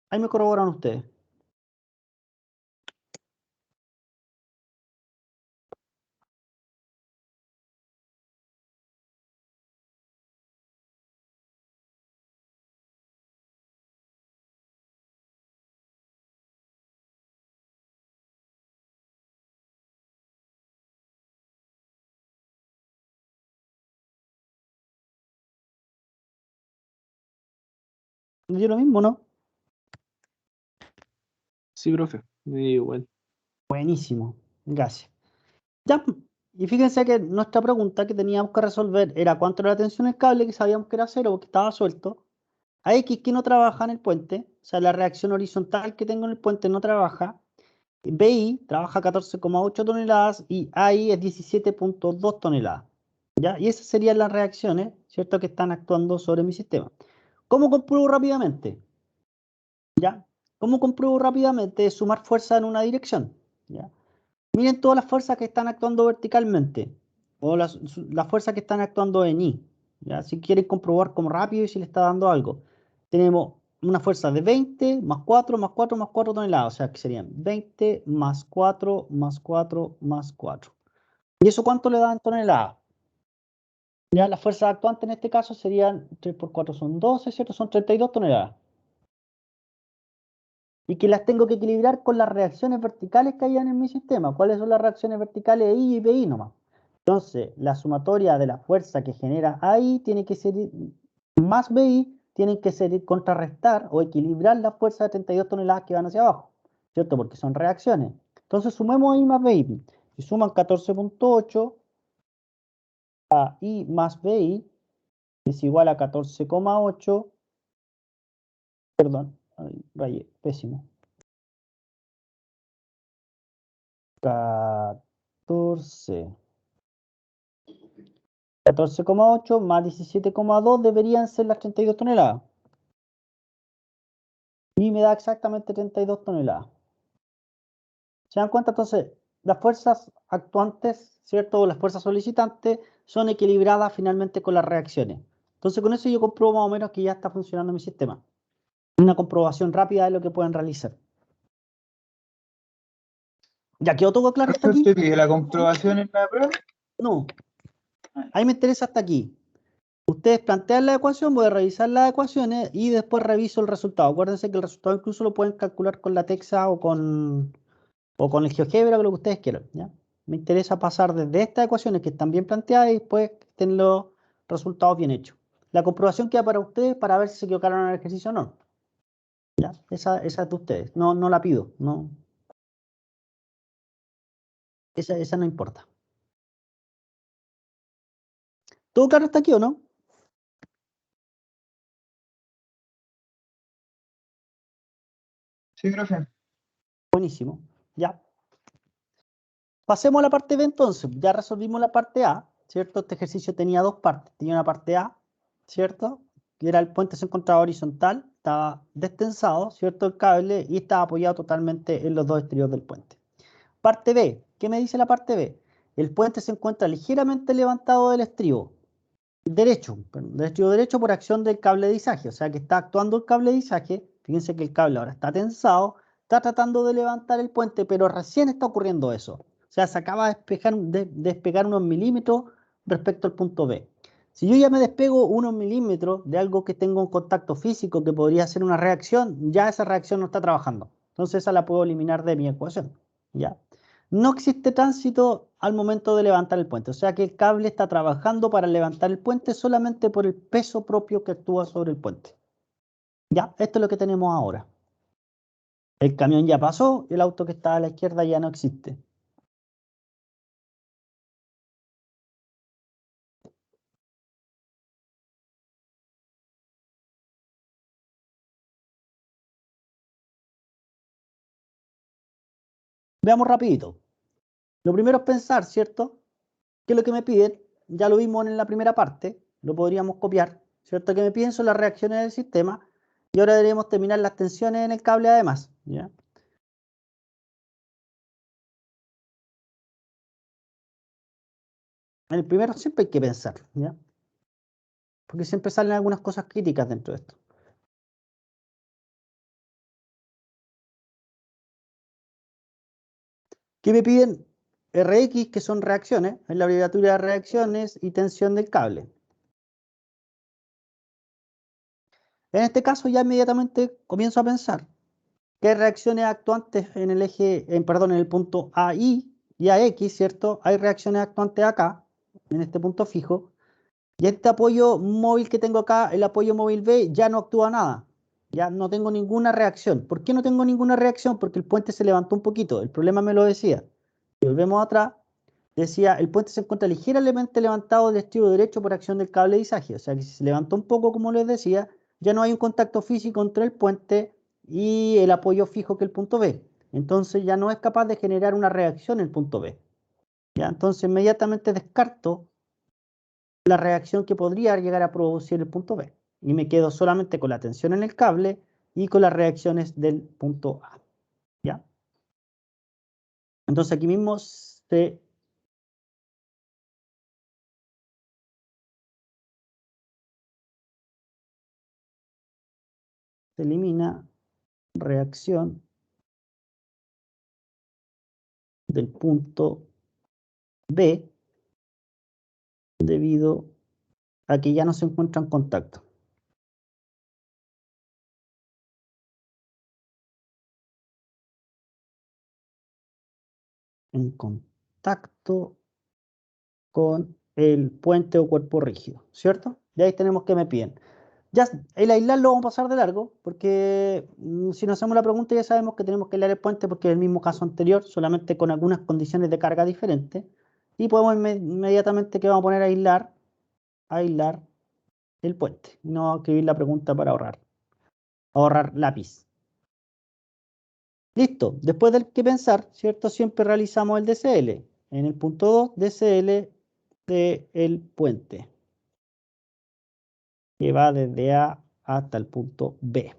Speaker 1: Ahí me corroboran ustedes. ¿Me dio lo mismo, no?
Speaker 3: Sí, profe, me dio igual.
Speaker 1: Buenísimo. Gracias. Ya, y fíjense que nuestra pregunta que teníamos que resolver era cuánto era la tensión del cable, que sabíamos que era 0 porque estaba suelto. A X que no trabaja en el puente, o sea, la reacción horizontal que tengo en el puente no trabaja. BI trabaja 14,8 toneladas y AI es 17,2 toneladas. ¿Ya? Y esas serían las reacciones, ¿cierto?, que están actuando sobre mi sistema. ¿Cómo compruebo rápidamente? ¿Ya? ¿Cómo compruebo rápidamente? Sumar fuerza en una dirección. ¿Ya? Miren todas las fuerzas que están actuando verticalmente o las fuerzas que están actuando en Y. ¿Ya? Si quieren comprobar como rápido y si le está dando algo. Tenemos una fuerza de 20 más 4 más 4 más 4 toneladas. O sea que serían 20 más 4 más 4 más 4. ¿Y eso cuánto le da en toneladas? Ya las fuerzas actuantes en este caso serían 3 por 4 son 12, ¿cierto? Son 32 toneladas. Y que las tengo que equilibrar con las reacciones verticales que hayan en mi sistema. ¿Cuáles son las reacciones verticales? I y BI nomás. Entonces, la sumatoria de la fuerza que genera AI tiene que ser más BI, tienen que ser contrarrestar o equilibrar la fuerza de 32 toneladas que van hacia abajo, ¿cierto? Porque son reacciones. Entonces, sumemos I más BI. Si suman 14,8, a I más BI es igual a 14,8. Perdón, rayé, pésimo. 14,8 más 17,2 deberían ser las 32 toneladas. Y me da exactamente 32 toneladas. ¿Se dan cuenta? Entonces, las fuerzas actuantes, ¿cierto? O las fuerzas solicitantes son equilibradas finalmente con las reacciones. Entonces, con eso yo compruebo más o menos que ya está funcionando mi sistema. Una comprobación rápida de lo que pueden realizar. ¿Ya quedó todo claro hasta aquí?
Speaker 2: ¿Usted pide la comprobación en la prueba?
Speaker 1: No. Ahí me interesa hasta aquí. Ustedes plantean la ecuación, voy a revisar las ecuaciones y después reviso el resultado. Acuérdense que el resultado incluso lo pueden calcular con la Texa o con el GeoGebra o lo que ustedes quieran. ¿Ya? Me interesa pasar desde estas ecuaciones que están bien planteadas y después que estén los resultados bien hechos. La comprobación queda para ustedes para ver si se equivocaron en el ejercicio o no. ¿Ya? Esa es de ustedes. No la pido. No. Esa no importa. ¿Todo claro hasta aquí o no?
Speaker 2: Sí, profe.
Speaker 1: Buenísimo. Ya. Pasemos a la parte B entonces. Ya resolvimos la parte A, ¿cierto? Este ejercicio tenía dos partes. Tenía una parte A, ¿cierto? Que era el puente se encontraba horizontal, estaba destensado, ¿cierto? El cable y estaba apoyado totalmente en los dos extremos del puente. Parte B. ¿Qué me dice la parte B? El puente se encuentra ligeramente levantado del estribo derecho, del estribo derecho por acción del cable de izaje. O sea que está actuando el cable de izaje. Fíjense que el cable ahora está tensado, está tratando de levantar el puente, pero recién está ocurriendo eso. O sea, se acaba de despegar unos milímetros respecto al punto B. Si yo ya me despego unos milímetros de algo que tengo un contacto físico que podría ser una reacción, ya esa reacción no está trabajando. Entonces esa la puedo eliminar de mi ecuación. ¿Ya? no existe tránsito al momento de levantar el puente. O sea que el cable está trabajando para levantar el puente solamente por el peso propio que actúa sobre el puente. Ya, esto es lo que tenemos ahora. El camión ya pasó, el auto que está a la izquierda ya no existe. Veamos rapidito. Lo primero es pensar, ¿cierto? ¿Qué es lo que me piden? Ya lo vimos en la primera parte, lo podríamos copiar, ¿cierto? Que me piden son las reacciones del sistema y ahora deberíamos terminar las tensiones en el cable además, ¿ya? En el primero siempre hay que pensar, ¿ya? Porque siempre salen algunas cosas críticas dentro de esto. ¿Qué me piden? Rx, que son reacciones, es la abreviatura de reacciones y tensión del cable. En este caso ya inmediatamente comienzo a pensar que hay reacciones actuantes en el eje, perdón, en el punto AI y AX, ¿cierto? Hay reacciones actuantes acá, en este punto fijo, y este apoyo móvil que tengo acá, el apoyo móvil B, ya no actúa nada. Ya no tengo ninguna reacción. ¿Por qué no tengo ninguna reacción? Porque el puente se levantó un poquito. El problema me lo decía. Si volvemos atrás, decía, el puente se encuentra ligeramente levantado del estribo derecho por acción del cable de izaje. O sea que si se levantó un poco, como les decía, ya no hay un contacto físico entre el puente y el apoyo fijo que el punto B. Entonces ya no es capaz de generar una reacción en el punto B. ¿Ya? Entonces inmediatamente descarto la reacción que podría llegar a producir el punto B. Y me quedo solamente con la tensión en el cable y con las reacciones del punto A. ¿Ya? Entonces aquí mismo se elimina reacción del punto B debido a que ya no se encuentra en contacto. En contacto con el puente o cuerpo rígido, ¿cierto? Y ahí tenemos que me piden. Ya el aislar lo vamos a pasar de largo, porque si nos hacemos la pregunta ya sabemos que tenemos que aislar el puente porque es el mismo caso anterior, solamente con algunas condiciones de carga diferentes. Y podemos inmediatamente que vamos a poner a aislar el puente. No escribir la pregunta para ahorrar lápiz. Listo, después del que pensar, ¿cierto? Siempre realizamos el DCL. En el punto 2, DCL del puente, que va desde A hasta el punto B.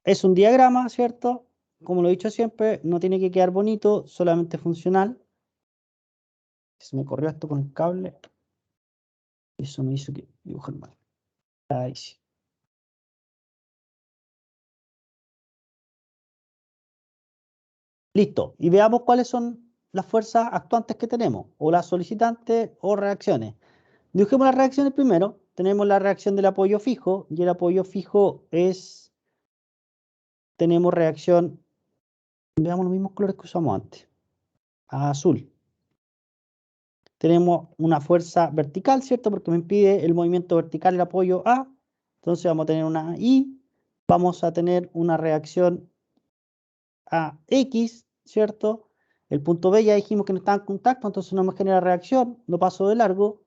Speaker 1: Es un diagrama, ¿cierto? Como lo he dicho siempre, no tiene que quedar bonito, solamente funcional. Se me corrió esto con el cable. Eso me hizo que dibujar mal. Ahí sí. Listo. Y veamos cuáles son las fuerzas actuantes que tenemos, o las solicitantes o reacciones. Dibujemos las reacciones primero. Tenemos la reacción del apoyo fijo, y el apoyo fijo es, tenemos reacción, veamos los mismos colores que usamos antes, azul. Tenemos una fuerza vertical, ¿cierto? Porque me impide el movimiento vertical, el apoyo A. Entonces vamos a tener una I, vamos a tener una reacción a X, ¿cierto? El punto B ya dijimos que no está en contacto, entonces no me genera reacción, lo paso de largo.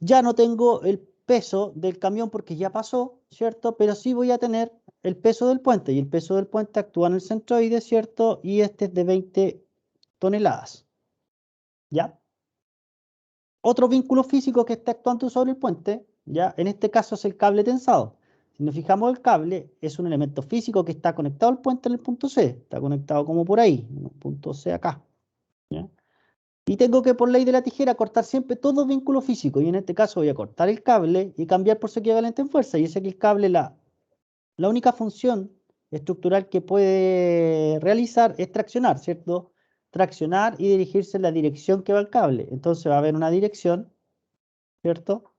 Speaker 1: Ya no tengo el peso del camión porque ya pasó, ¿cierto? Pero sí voy a tener el peso del puente, y el peso del puente actúa en el centroide, ¿cierto? Y este es de 20 toneladas, ¿ya? Otro vínculo físico que está actuando sobre el puente, ¿ya? En este caso es el cable tensado. Si nos fijamos, el cable es un elemento físico que está conectado al puente en el punto C. Está conectado como por ahí, en el punto C acá, ¿ya? Y tengo que, por ley de la tijera, cortar siempre todo vínculo físico. Y en este caso voy a cortar el cable y cambiar por su equivalente en fuerza. Y sé que el cable, la única función estructural que puede realizar es traccionar, ¿cierto? Traccionar y dirigirse en la dirección que va el cable. Entonces va a haber una dirección, ¿cierto?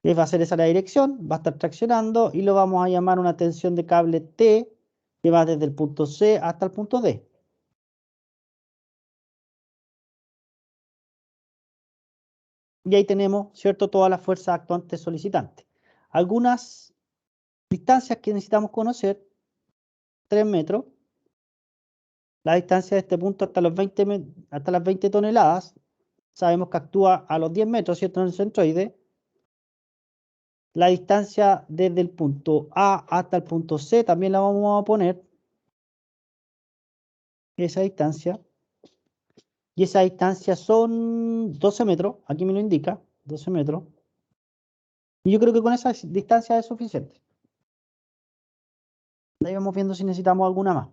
Speaker 1: Que va a ser esa la dirección, va a estar traccionando y lo vamos a llamar una tensión de cable T, que va desde el punto C hasta el punto D. Y ahí tenemos, ¿cierto?, todas las fuerzas actuantes solicitantes. Algunas distancias que necesitamos conocer, 3 metros. La distancia de este punto hasta las 20 toneladas, sabemos que actúa a los 10 metros, ¿cierto?, en el centroide. La distancia desde el punto A hasta el punto C también la vamos a poner. Esa distancia. Y esa distancia son 12 metros, aquí me lo indica, 12 metros. Y yo creo que con esa distancia es suficiente. Ahí vamos viendo si necesitamos alguna más.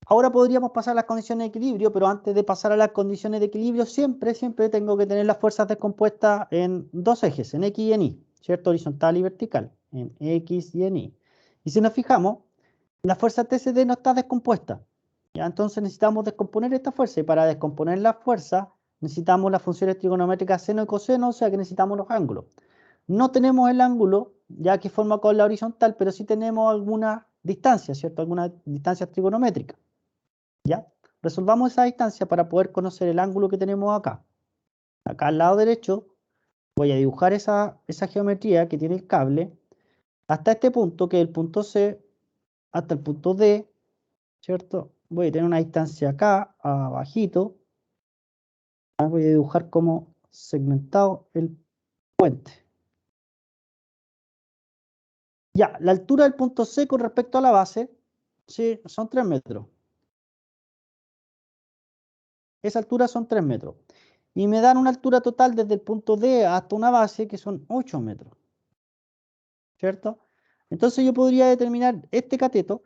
Speaker 1: Ahora podríamos pasar a las condiciones de equilibrio, pero antes de pasar a las condiciones de equilibrio, siempre tengo que tener las fuerzas descompuestas en dos ejes, en X y en Y, ¿cierto? Horizontal y vertical, en X y en Y. Y si nos fijamos, la fuerza TCD no está descompuesta. ¿Ya? Entonces necesitamos descomponer esta fuerza, y para descomponer la fuerza necesitamos las funciones trigonométricas seno y coseno, o sea que necesitamos los ángulos. No tenemos el ángulo, ya que forma con la horizontal, pero sí tenemos alguna distancia, ¿cierto? Alguna distancia trigonométrica. ¿Ya? Resolvamos esa distancia para poder conocer el ángulo que tenemos acá. Acá al lado derecho voy a dibujar esa geometría que tiene el cable hasta este punto, que es el punto C, hasta el punto D, ¿cierto? Voy a tener una distancia acá, abajito. Voy a dibujar como segmentado el puente. Ya, la altura del punto C con respecto a la base, sí, son 3 metros. Esa altura son 3 metros. Y me dan una altura total desde el punto D hasta una base que son 8 metros. ¿Cierto? Entonces yo podría determinar este cateto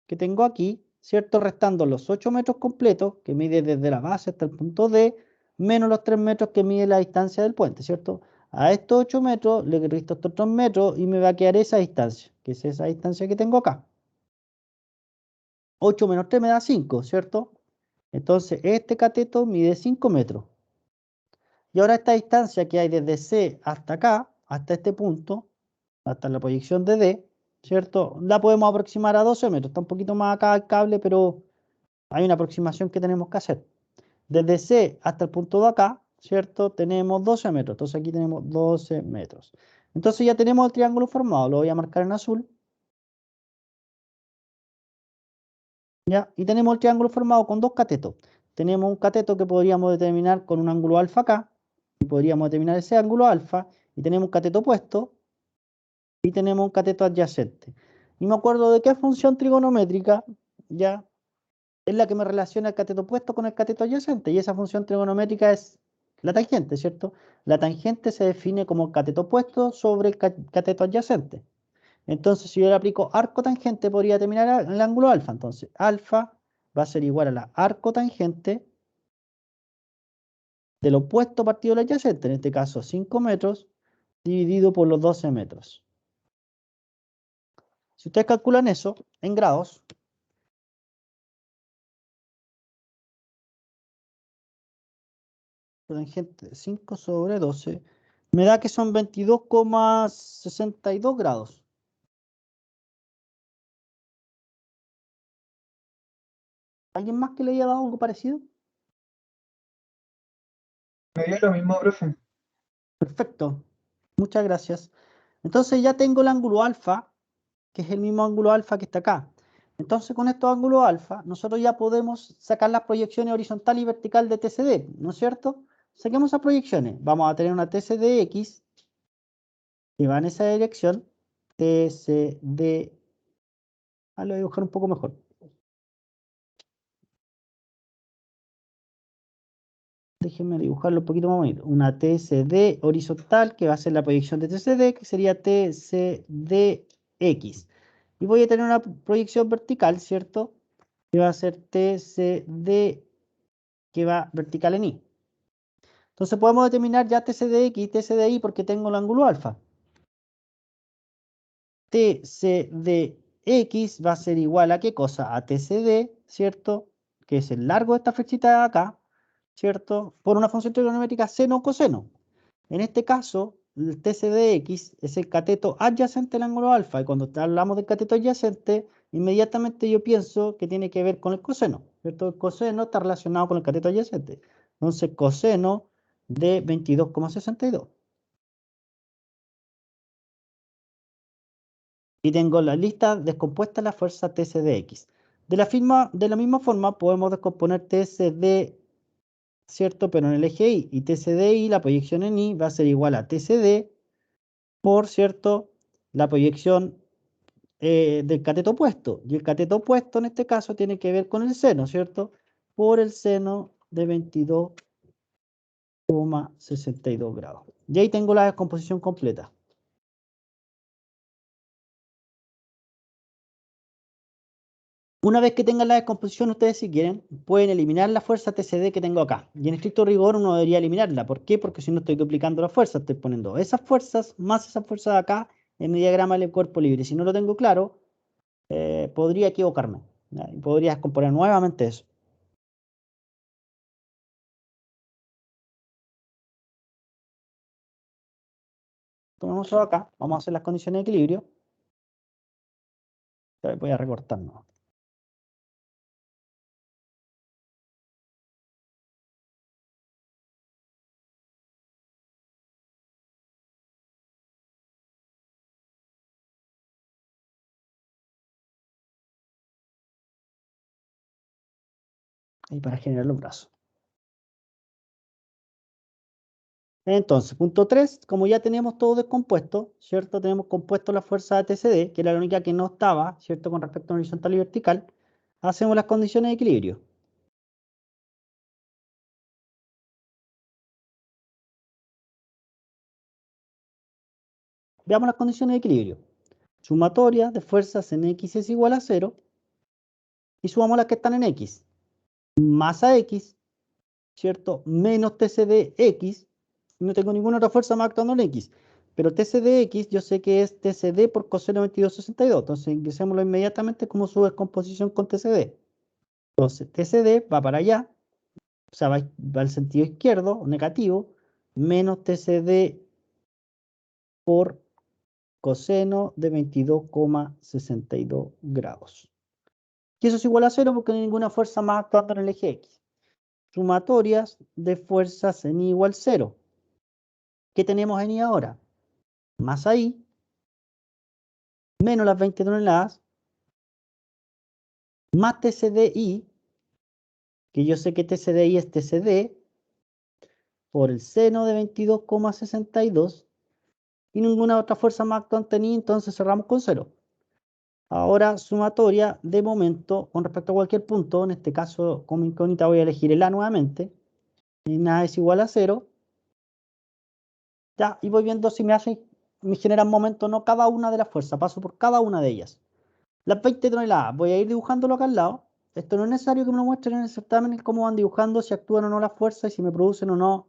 Speaker 1: que tengo aquí, ¿cierto? Restando los 8 metros completos, que mide desde la base hasta el punto D, menos los 3 metros que mide la distancia del puente, ¿cierto? A estos 8 metros le resto estos 3 metros y me va a quedar esa distancia, que es esa distancia que tengo acá. 8 menos 3 me da 5, ¿cierto? Entonces este cateto mide 5 metros. Y ahora esta distancia que hay desde C hasta acá, hasta este punto, hasta la proyección de D, ¿cierto? La podemos aproximar a 12 metros. Está un poquito más acá el cable, pero hay una aproximación que tenemos que hacer. Desde C hasta el punto de acá, ¿cierto? Tenemos 12 metros. Entonces aquí tenemos 12 metros. Entonces ya tenemos el triángulo formado. Lo voy a marcar en azul. ¿Ya? Y tenemos el triángulo formado con dos catetos. Tenemos un cateto que podríamos determinar con un ángulo alfa acá. Y podríamos determinar ese ángulo alfa. Y tenemos un cateto opuesto. Y tenemos un cateto adyacente. Y me acuerdo de qué función trigonométrica, ya, es la que me relaciona el cateto opuesto con el cateto adyacente. Y esa función trigonométrica es la tangente, ¿cierto? La tangente se define como cateto opuesto sobre el cateto adyacente. Entonces, si yo le aplico arco tangente, podría determinar el ángulo alfa. Entonces, alfa va a ser igual a la arco tangente del opuesto partido del adyacente, en este caso 5 metros, dividido por los 12 metros. Si ustedes calculan eso en grados, tangente 5 sobre 12, me da que son 22,62 grados. ¿Alguien más que le haya dado algo parecido?
Speaker 2: Me dio lo mismo, profe.
Speaker 1: Perfecto, muchas gracias. Entonces ya tengo el ángulo alfa, que es el mismo ángulo alfa que está acá. Entonces con estos ángulos alfa, nosotros ya podemos sacar las proyecciones horizontal y vertical de TCD, ¿no es cierto? Saquemos esas proyecciones. Vamos a tener una TCDX que va en esa dirección. TCD. Lo voy a dibujar un poco mejor. Déjenme dibujarlo un poquito más bonito. Una TCD horizontal que va a ser la proyección de TCD, que sería TCDX. Y voy a tener una proyección vertical, ¿cierto? Que va a ser TCD, que va vertical en Y. Entonces podemos determinar ya TCDX y TCDI porque tengo el ángulo alfa. TCDX va a ser igual a ¿qué cosa? A TCD, ¿cierto? Que es el largo de esta flechita de acá, ¿cierto? Por una función trigonométrica seno o coseno. En este caso, el TCDX es el cateto adyacente al ángulo alfa. Y cuando hablamos del cateto adyacente, inmediatamente yo pienso que tiene que ver con el coseno, ¿cierto? El coseno está relacionado con el cateto adyacente. Entonces, coseno de 22,62. Y tengo la lista descompuesta de la fuerza TCDX. De la misma forma podemos descomponer TCD, ¿cierto? Pero en el eje Y. Y TCDI, la proyección en Y, va a ser igual a TCD por, ¿cierto?, la proyección del cateto opuesto. Y el cateto opuesto en este caso tiene que ver con el seno, ¿cierto? Por el seno de 22,62 grados. Y ahí tengo la descomposición completa. Una vez que tengan la descomposición, ustedes si quieren, pueden eliminar la fuerza TCD que tengo acá. Y en estricto rigor uno debería eliminarla. ¿Por qué? Porque si no estoy duplicando las fuerzas, estoy poniendo esas fuerzas más esas fuerzas de acá en el diagrama del cuerpo libre. Si no lo tengo claro, podría equivocarme, ¿ya? Y podría descomponer nuevamente eso. Tomemos eso acá, vamos a hacer las condiciones de equilibrio. Voy a recortarnos. Ahí para generar los brazos. Entonces, punto 3, como ya tenemos todo descompuesto, ¿cierto? Tenemos compuesto la fuerza de TCD, que era la única que no estaba, ¿cierto? Con respecto a horizontal y vertical. Hacemos las condiciones de equilibrio. Veamos las condiciones de equilibrio. Sumatoria de fuerzas en X es igual a 0. Y sumamos las que están en X. Masa X, ¿cierto? Menos TCDX. No tengo ninguna otra fuerza más actuando en X. Pero TCDX yo sé que es TCD por coseno 22,62. Entonces ingresémoslo inmediatamente como su descomposición con TCD. Entonces TCD va para allá. O sea, va al sentido izquierdo, negativo. Menos TCD por coseno de 22,62 grados. Y eso es igual a 0 porque no hay ninguna fuerza más actuando en el eje X. Sumatorias de fuerzas en I igual 0. ¿Qué tenemos en I ahora? Masa I menos las 20 toneladas más TCDI, que yo sé que TCDI es TCD, por el seno de 22,62 y ninguna otra fuerza más actuante en I, entonces cerramos con 0. Ahora sumatoria de momento con respecto a cualquier punto, en este caso como incógnita voy a elegir el A nuevamente, y nada es igual a 0. Ya, y voy viendo si me generan momento o no cada una de las fuerzas, paso por cada una de ellas. Las 20 toneladas, voy a ir dibujándolo acá al lado. Esto no es necesario que me lo muestren en el certamen cómo van dibujando, si actúan o no las fuerzas y si me producen o no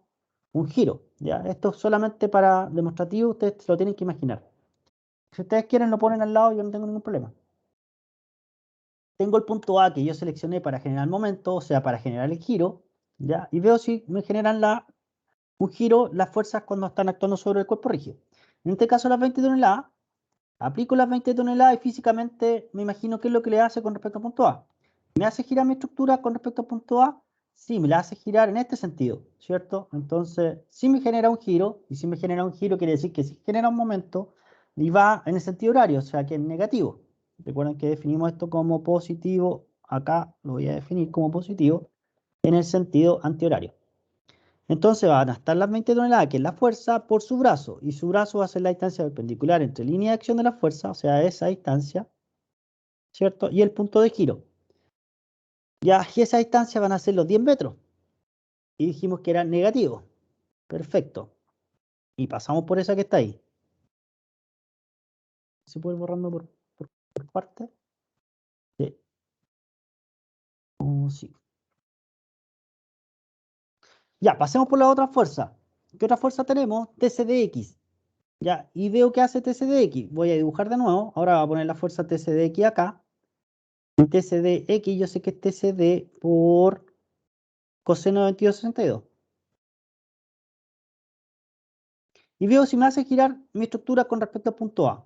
Speaker 1: un giro. ¿Ya? Esto es solamente para demostrativo, ustedes se lo tienen que imaginar. Si ustedes quieren lo ponen al lado, yo no tengo ningún problema. Tengo el punto A que yo seleccioné para generar el momento, o sea, para generar el giro, ¿ya? Y veo si me generan un giro las fuerzas cuando están actuando sobre el cuerpo rígido. En este caso las 20 toneladas, aplico las 20 toneladas y físicamente me imagino qué es lo que le hace con respecto al punto A. ¿Me hace girar mi estructura con respecto al punto A? Sí, me la hace girar en este sentido, ¿cierto? Entonces, si me genera un giro, y si me genera un giro quiere decir que si genera un momento, y va en el sentido horario, o sea que es negativo. Recuerden que definimos esto como positivo, acá lo voy a definir como positivo, en el sentido antihorario. Entonces van a estar las 20 toneladas, que es la fuerza, por su brazo. Y su brazo va a ser la distancia perpendicular entre línea de acción de la fuerza, o sea, esa distancia, ¿cierto? Y el punto de giro. Ya, y esa distancia van a ser los 10 metros. Y dijimos que era negativo. Perfecto. Y pasamos por esa que está ahí. ¿Se puede ir borrando por parte? Sí. Oh, sí. Ya, pasemos por la otra fuerza. ¿Qué otra fuerza tenemos? TCDX. Ya, y veo que hace TCDX. Voy a dibujar de nuevo. Ahora voy a poner la fuerza TCDX acá. TCDX, yo sé que es TCD por coseno de 22,62. Y veo si me hace girar mi estructura con respecto al punto A.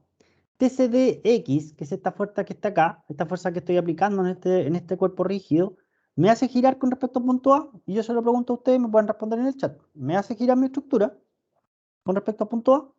Speaker 1: TCDX, que es esta fuerza que está acá, esta fuerza que estoy aplicando en este cuerpo rígido, ¿Me hace girar con respecto al punto A? Y yo se lo pregunto a ustedes, me pueden responder en el chat. ¿Me hace girar mi estructura con respecto al punto A?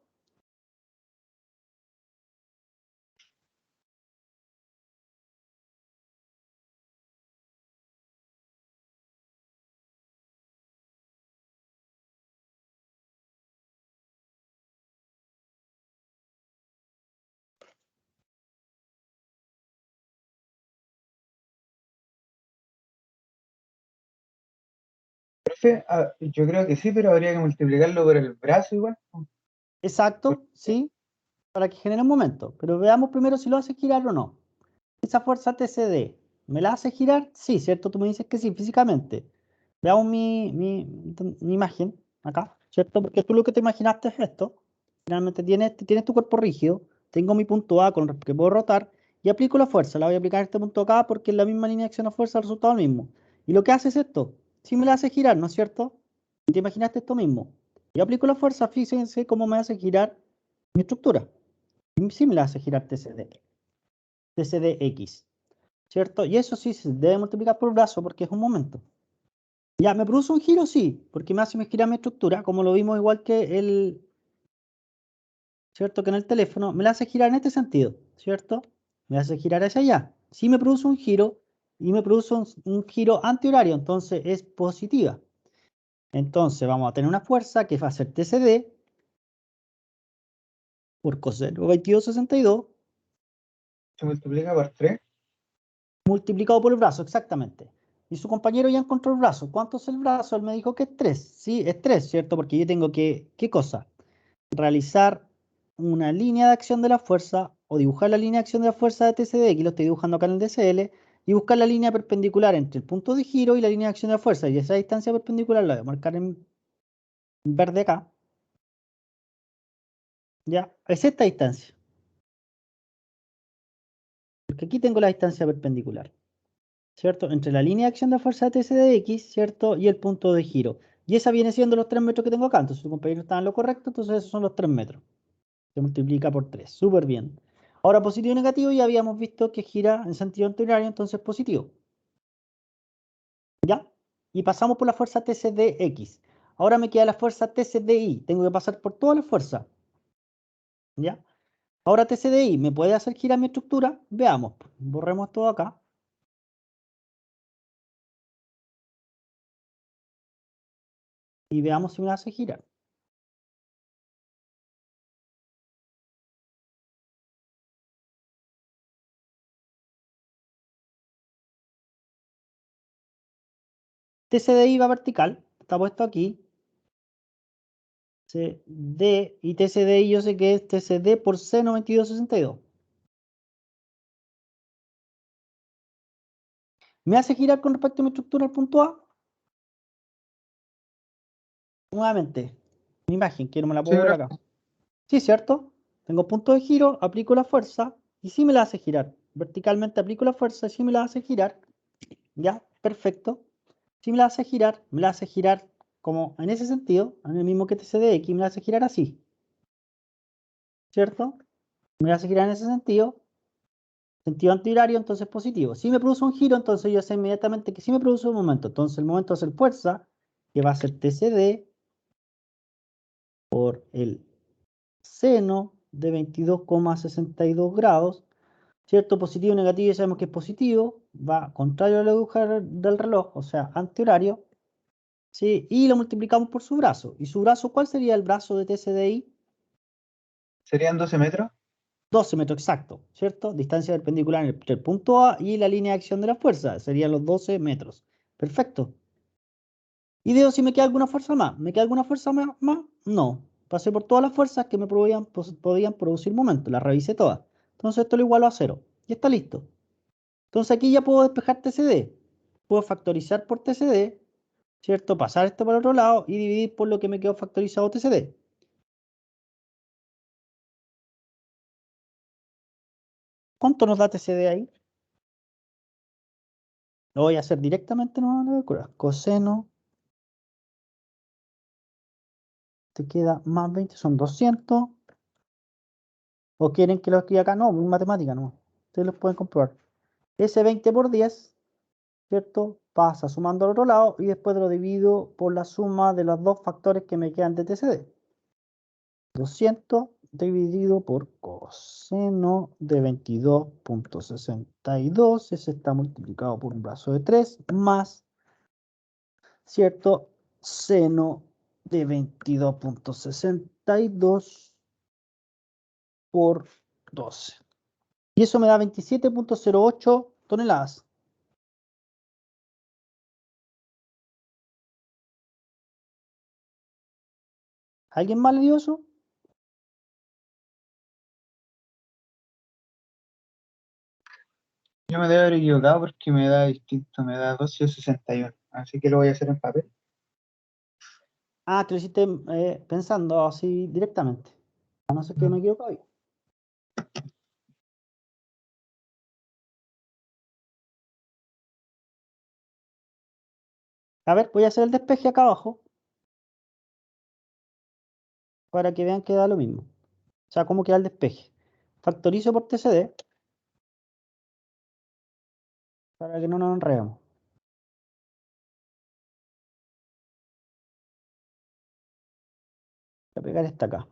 Speaker 2: Profe, yo creo que sí, pero habría que multiplicarlo por el brazo igual.
Speaker 1: Exacto, sí, para que genere un momento. Pero veamos primero si lo hace girar o no. Esa fuerza TCD, ¿me la hace girar? Sí, ¿cierto? Tú me dices que sí, físicamente. Veamos mi imagen acá, ¿cierto? Porque tú lo que te imaginaste es esto. Finalmente tienes tu cuerpo rígido, tengo mi punto A con el que puedo rotar y aplico la fuerza. La voy a aplicar en este punto acá porque es la misma línea de acción a fuerza, el resultado es el mismo. Y lo que hace es esto. Sí me la hace girar, ¿no es cierto? Y te imaginaste esto mismo. Yo aplico la fuerza, fíjense cómo me hace girar mi estructura. Y sí me la hace girar TCDX. ¿Cierto? Y eso sí se debe multiplicar por brazo porque es un momento. Ya, ¿me produce un giro? Sí, porque me hace girar mi estructura, como lo vimos igual que ¿cierto? Que en el teléfono, me la hace girar en este sentido, ¿cierto? Me hace girar hacia allá. Sí me produce un giro y me produce un giro antihorario, entonces es positiva. Entonces vamos a tener una fuerza que va a ser TCD por coseno 2262
Speaker 2: Se multiplica por 3.
Speaker 1: multiplicado por el brazo, exactamente. Y su compañero ya encontró el brazo. ¿Cuánto es el brazo? Él me dijo que es 3. Sí, es 3, ¿cierto? Porque yo tengo que, ¿qué cosa? Realizar una línea de acción de la fuerza o dibujar la línea de acción de la fuerza de TCD, aquí lo estoy dibujando acá en el DCL, y buscar la línea perpendicular entre el punto de giro y la línea de acción de la fuerza. Y esa distancia perpendicular la voy a marcar en verde acá. Ya, es esta distancia. Porque aquí tengo la distancia perpendicular, ¿cierto? Entre la línea de acción de la fuerza de TCDX, ¿cierto? Y el punto de giro. Y esa viene siendo los 3 metros que tengo acá. Entonces, su compañero está en lo correcto, entonces esos son los 3 metros. Se multiplica por 3. Súper bien. Ahora, positivo y negativo, ya habíamos visto que gira en sentido antihorario, entonces positivo. ¿Ya? Y pasamos por la fuerza TCDX. Ahora me queda la fuerza TCDI. Tengo que pasar por toda la fuerza. ¿Ya? Ahora TCDI, ¿me puede hacer girar mi estructura? Veamos. Borremos todo acá. Y veamos si me hace girar. TCDI va vertical. Está puesto aquí. CD y TCDI yo sé que es TCD por C9262. ¿Me hace girar con respecto a mi estructura al punto A? Nuevamente, mi imagen, que no me la
Speaker 2: Sí,
Speaker 1: puedo ver
Speaker 2: profe.
Speaker 1: acá. Sí, ¿cierto? Tengo punto de giro, aplico la fuerza y sí me la hace girar. Verticalmente aplico la fuerza y sí me la hace girar. Ya, perfecto. Sí me la hace girar como en ese sentido, en el mismo que TCDX, me la hace girar así. ¿Cierto? Me la hace girar en ese sentido antihorario, entonces positivo. Si me produce un giro, entonces yo sé inmediatamente que sí me produce un momento. Entonces el momento va a ser fuerza, que va a ser TCD por el seno de 22,62 grados, ¿cierto? Positivo y negativo, ya sabemos que es positivo, va contrario a la aguja del reloj, o sea, antihorario, ¿sí? Y lo multiplicamos por su brazo. ¿Y su brazo cuál sería el brazo de TCDI?
Speaker 2: Serían 12 metros.
Speaker 1: 12 metros exacto, ¿cierto? Distancia perpendicular entre el punto A y la línea de acción de la fuerza, serían los 12 metros. Perfecto. Y veo si me queda alguna fuerza más. ¿Me queda alguna fuerza más? No. Pasé por todas las fuerzas que me podían producir momento. Las revisé todas. Entonces esto lo igualo a 0. Y está listo. Entonces aquí ya puedo despejar TCD. Puedo factorizar por TCD, ¿cierto? Pasar esto para el otro lado y dividir por lo que me quedó factorizado TCD. ¿Cuánto nos da TCD ahí? Lo voy a hacer directamente, no la locura. Coseno. Te queda más 20, son 200. ¿O quieren que lo escriba acá? No, en matemática no. Ustedes lo pueden comprobar. Ese 20 por 10 ¿cierto? Pasa sumando al otro lado y después lo divido por la suma de los dos factores que me quedan de TCD. 200 dividido por coseno de 22.62, ese está multiplicado por un brazo de 3, más, ¿cierto? Seno de 22.62 por 12. Y eso me da 27.08 toneladas. ¿Alguien más le dio eso?
Speaker 2: Yo me debo haber equivocado porque me da distinto, me da 12,61. Así que lo voy a hacer en papel.
Speaker 1: Ah, te lo hiciste pensando así directamente. A no ser que me equivoco ahí. A ver, voy a hacer el despeje acá abajo. Para que vean que da lo mismo. O sea, cómo queda el despeje. Factorizo por TCD. Para que no nos enredemos. Voy a pegar esta acá.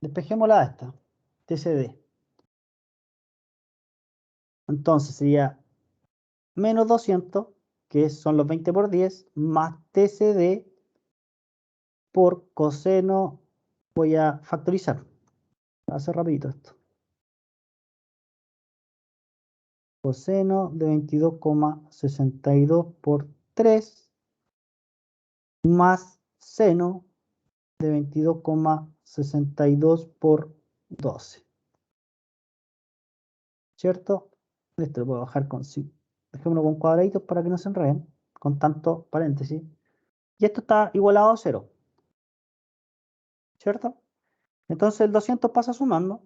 Speaker 1: Despejémosla a esta. TCD. Entonces sería menos 200, que son los 20 por 10, más TCD por coseno. Voy a factorizar. Voy a hacer rapidito esto. Coseno de 22,62 por 3 más seno de 22,62 por 12. ¿Cierto? Esto lo puedo bajar con sí. Dejémoslo con cuadraditos para que no se enreden, con tanto paréntesis. Y esto está igualado a 0. ¿Cierto? Entonces el 200 pasa sumando.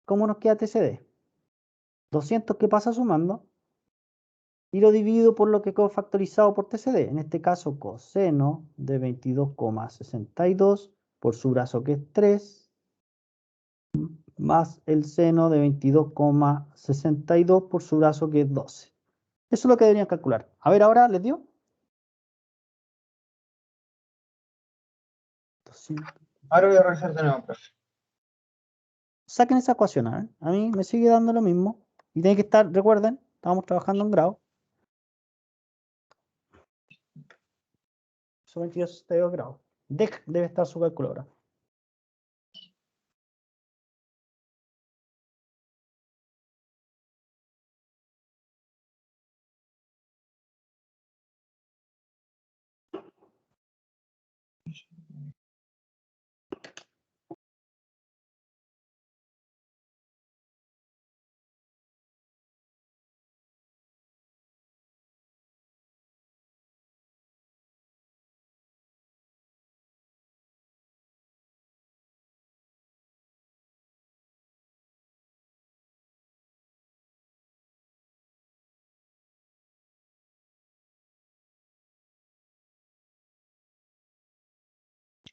Speaker 1: ¿Cómo nos queda TCD? 200 que pasa sumando. Y lo divido por lo que quedó factorizado por TCD. En este caso, coseno de 22,62 por su brazo que es 3, más el seno de 22,62 por su brazo que es 12. Eso es lo que deberían calcular. A ver, ahora les dio. 200.
Speaker 2: Ahora voy a revisar de nuevo, profe.
Speaker 1: Saquen esa ecuación, a ver. A mí me sigue dando lo mismo. Y tiene que estar, recuerden, estamos trabajando en grado. Son 22 grados. Debe estar su calculadora.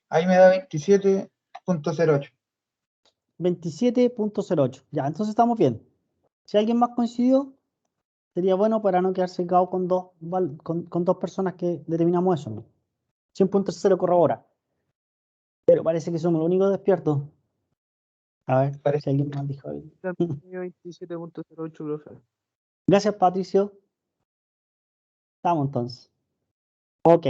Speaker 2: Ahí me da 27,08.
Speaker 1: 27.08. Ya, entonces estamos bien. Si alguien más coincidió, sería bueno para no quedarse cegado con dos personas que determinamos eso, ¿no? 100.0 corrobora. Pero parece que somos los únicos despiertos. A ver,
Speaker 2: Parece.
Speaker 1: si alguien más dijo algo.
Speaker 3: 27.08, profe.
Speaker 1: Gracias, Patricio. Estamos entonces. Ok.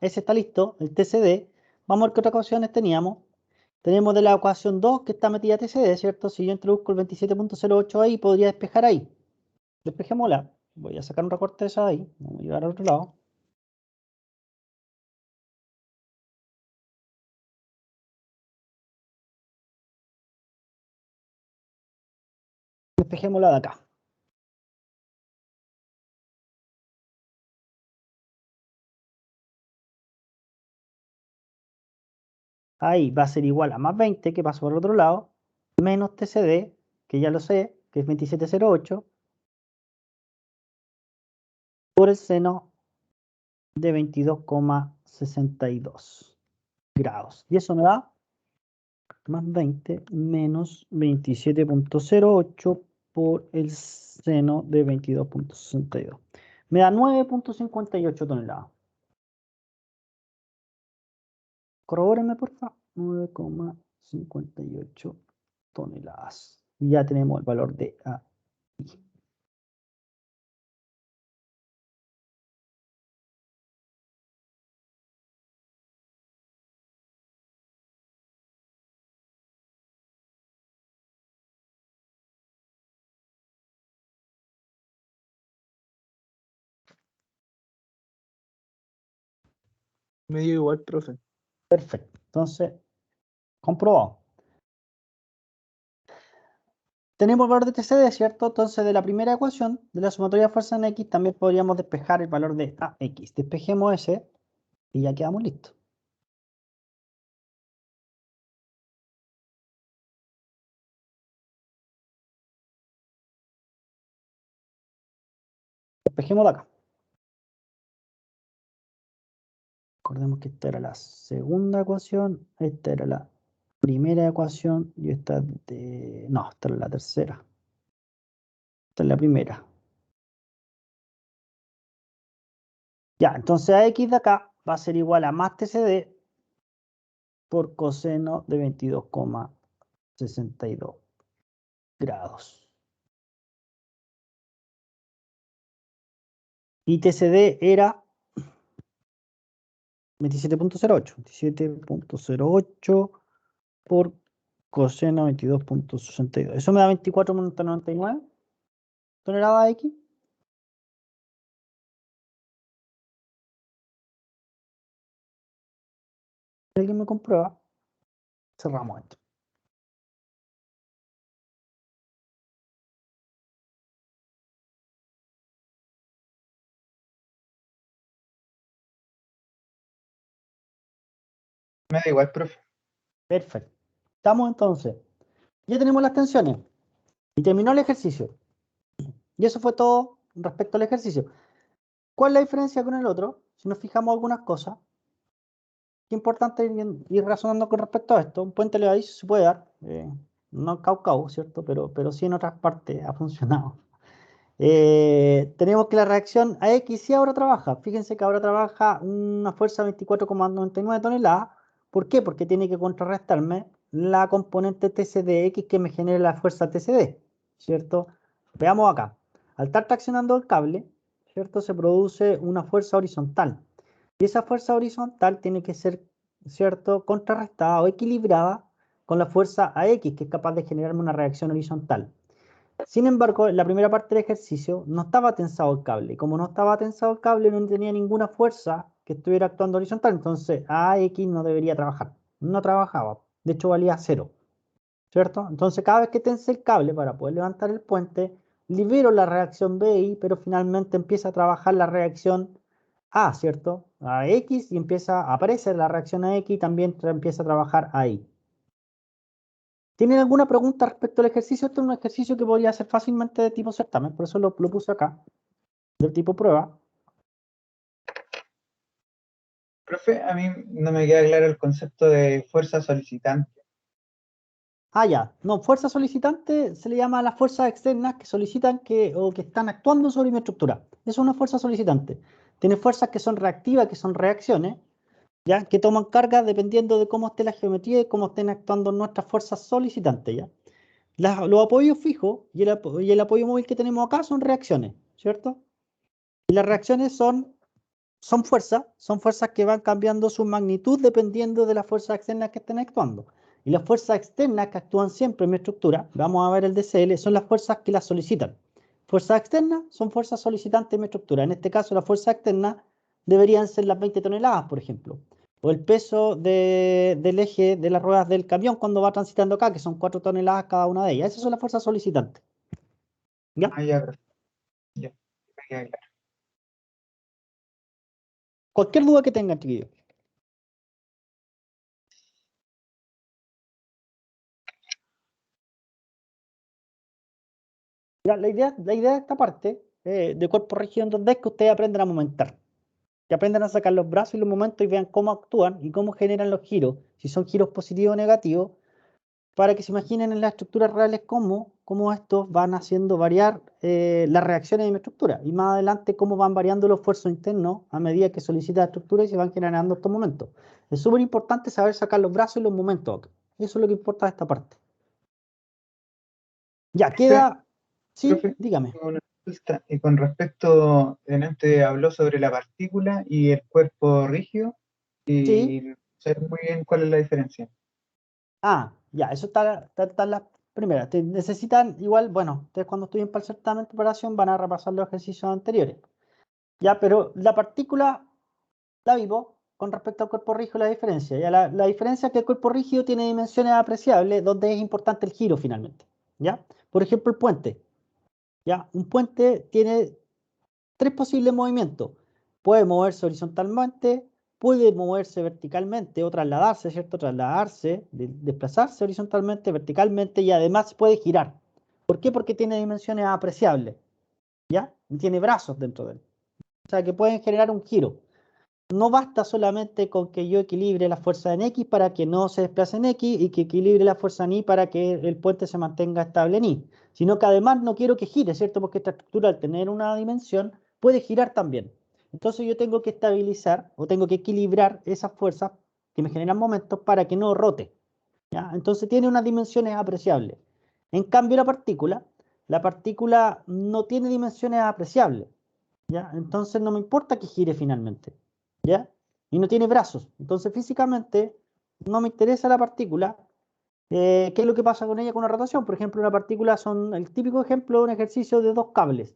Speaker 1: Ese está listo, el TCD. Vamos a ver qué otras ecuaciones teníamos. Tenemos de la ecuación 2 que está metida TCD, ¿cierto? Si yo introduzco el 27.08 ahí, podría despejar ahí. Despejémosla. Voy a sacar un recorte de esa de ahí. Vamos a llevar al otro lado. Despejémosla de acá. Ahí va a ser igual a más 20, que pasó por el otro lado, menos TCD, que ya lo sé, que es 27.08, por el seno de 22,62. grados. Y eso me da más 20 menos 27.08 por el seno de 22.62. Me da 9.58 toneladas. Corrobórenme, por favor. 9,58 toneladas. Y ya tenemos el valor de A.
Speaker 3: Me dio igual, profe.
Speaker 1: Perfecto. Entonces, comprobado. Tenemos el valor de TCD, ¿cierto? Entonces, de la primera ecuación, de la sumatoria de fuerza en X, también podríamos despejar el valor de AX. Despejemos ese y ya quedamos listos. Despejemos de acá. Recordemos que esta era la segunda ecuación, esta era la primera ecuación y esta de... No, esta era la tercera. Esta es la primera. Ya, entonces AX de acá va a ser igual a más TCD por coseno de 22,62 grados. Y TCD era 27.08 por coseno 22.62. Eso me da 24.99 toneladas X. Si alguien me comprueba, cerramos esto.
Speaker 2: Me da igual, profe.
Speaker 1: Perfecto. Estamos entonces. Ya tenemos las tensiones. Y terminó el ejercicio. Y eso fue todo respecto al ejercicio. ¿Cuál es la diferencia con el otro? Si nos fijamos algunas cosas. Qué importante ir razonando con respecto a esto. Un puente levadizo se puede dar. No en Caucao, ¿cierto? Pero sí en otras partes ha funcionado. Tenemos que la reacción AX sí ahora trabaja. Fíjense que ahora trabaja una fuerza de 24,99 toneladas. ¿Por qué? Porque tiene que contrarrestarme la componente TCDX que me genera la fuerza TCD, ¿cierto? Veamos acá. Al estar traccionando el cable, ¿cierto? Se produce una fuerza horizontal. Y esa fuerza horizontal tiene que ser, ¿cierto?, contrarrestada o equilibrada con la fuerza AX, que es capaz de generarme una reacción horizontal. Sin embargo, en la primera parte del ejercicio no estaba tensado el cable. Como no estaba tensado el cable, no tenía ninguna fuerza que estuviera actuando horizontal. Entonces, AX no debería trabajar. No trabajaba. De hecho, valía 0. ¿Cierto? Entonces, cada vez que tense el cable para poder levantar el puente, libero la reacción BI, pero finalmente empieza a trabajar la reacción A, ¿cierto? A X y empieza a aparecer la reacción a X y también empieza a trabajar ahí. ¿Tienen alguna pregunta respecto al ejercicio? Este es un ejercicio que podría ser fácilmente de tipo certamen, por eso lo puse acá, del tipo prueba.
Speaker 2: Profe, a mí no me queda claro el concepto de fuerza solicitante.
Speaker 1: Ah, ya. No, fuerza solicitante se le llama a las fuerzas externas que solicitan o que están actuando sobre mi estructura. Eso es una fuerza solicitante. Tiene fuerzas que son reactivas, que son reacciones, ¿ya? Que toman carga dependiendo de cómo esté la geometría y cómo estén actuando nuestras fuerzas solicitantes, ¿ya? Los apoyos fijos y el apoyo móvil que tenemos acá son reacciones, ¿cierto? Y las reacciones son fuerzas que van cambiando su magnitud dependiendo de las fuerzas externas que estén actuando. Y las fuerzas externas que actúan siempre en mi estructura, vamos a ver el DCL, son las fuerzas que las solicitan. Fuerzas externas son fuerzas solicitantes en mi estructura. En este caso, las fuerzas externas deberían ser las 20 toneladas, por ejemplo. O el peso del eje de las ruedas del camión cuando va transitando acá, que son 4 toneladas cada una de ellas. Esas son las fuerzas solicitantes. ¿Ya?
Speaker 2: Ah, ya, profe. Ya, me queda claro.
Speaker 1: Cualquier duda que tengan, chiquillos. La idea de esta parte de cuerpo rígido en 2D es que ustedes aprendan a momentar. que aprendan a sacar los brazos y los momentos y vean cómo actúan y cómo generan los giros, si son giros positivos o negativos, para que se imaginen en las estructuras reales cómo estos van haciendo variar las reacciones de mi estructura, y más adelante cómo van variando los esfuerzos internos a medida que solicita la estructura y se van generando estos momentos. Es súper importante saber sacar los brazos y los momentos acá. Eso es lo que importa de esta parte. Ya, queda... Sí,
Speaker 2: Profe,
Speaker 1: dígame.
Speaker 2: una consulta. Y con respecto, antes habló sobre la partícula y el cuerpo rígido,
Speaker 1: Sí.
Speaker 2: y no sé muy bien cuál es la diferencia.
Speaker 1: Ah, ya, eso está en la primera. Necesitan igual, bueno, ustedes cuando estudien para el certamen de preparación van a repasar los ejercicios anteriores. Ya, pero la partícula la vimos con respecto al cuerpo rígido, la diferencia. Ya, la diferencia es que el cuerpo rígido tiene dimensiones apreciables donde es importante el giro finalmente. ¿Ya? Por ejemplo, el puente. ¿Ya? Un puente tiene tres posibles movimientos. Puede moverse horizontalmente, puede moverse verticalmente o trasladarse, ¿cierto? Trasladarse, desplazarse horizontalmente, verticalmente y además puede girar. ¿Por qué? Porque tiene dimensiones apreciables, ¿ya? Y tiene brazos dentro de él. O sea, que pueden generar un giro. No basta solamente con que yo equilibre la fuerza en X para que no se desplace en X y que equilibre la fuerza en Y para que el puente se mantenga estable en Y, sino que además no quiero que gire, ¿cierto? Porque esta estructura al tener una dimensión puede girar también. Entonces yo tengo que estabilizar o tengo que equilibrar esas fuerzas que me generan momentos para que no rote, ¿ya? Entonces tiene unas dimensiones apreciables. En cambio la partícula no tiene dimensiones apreciables, ¿ya? Entonces no me importa que gire finalmente, ¿ya? Y no tiene brazos. Entonces físicamente no me interesa la partícula. ¿Qué es lo que pasa con ella con una rotación? Por ejemplo, una partícula son el típico ejemplo de un ejercicio de dos cables.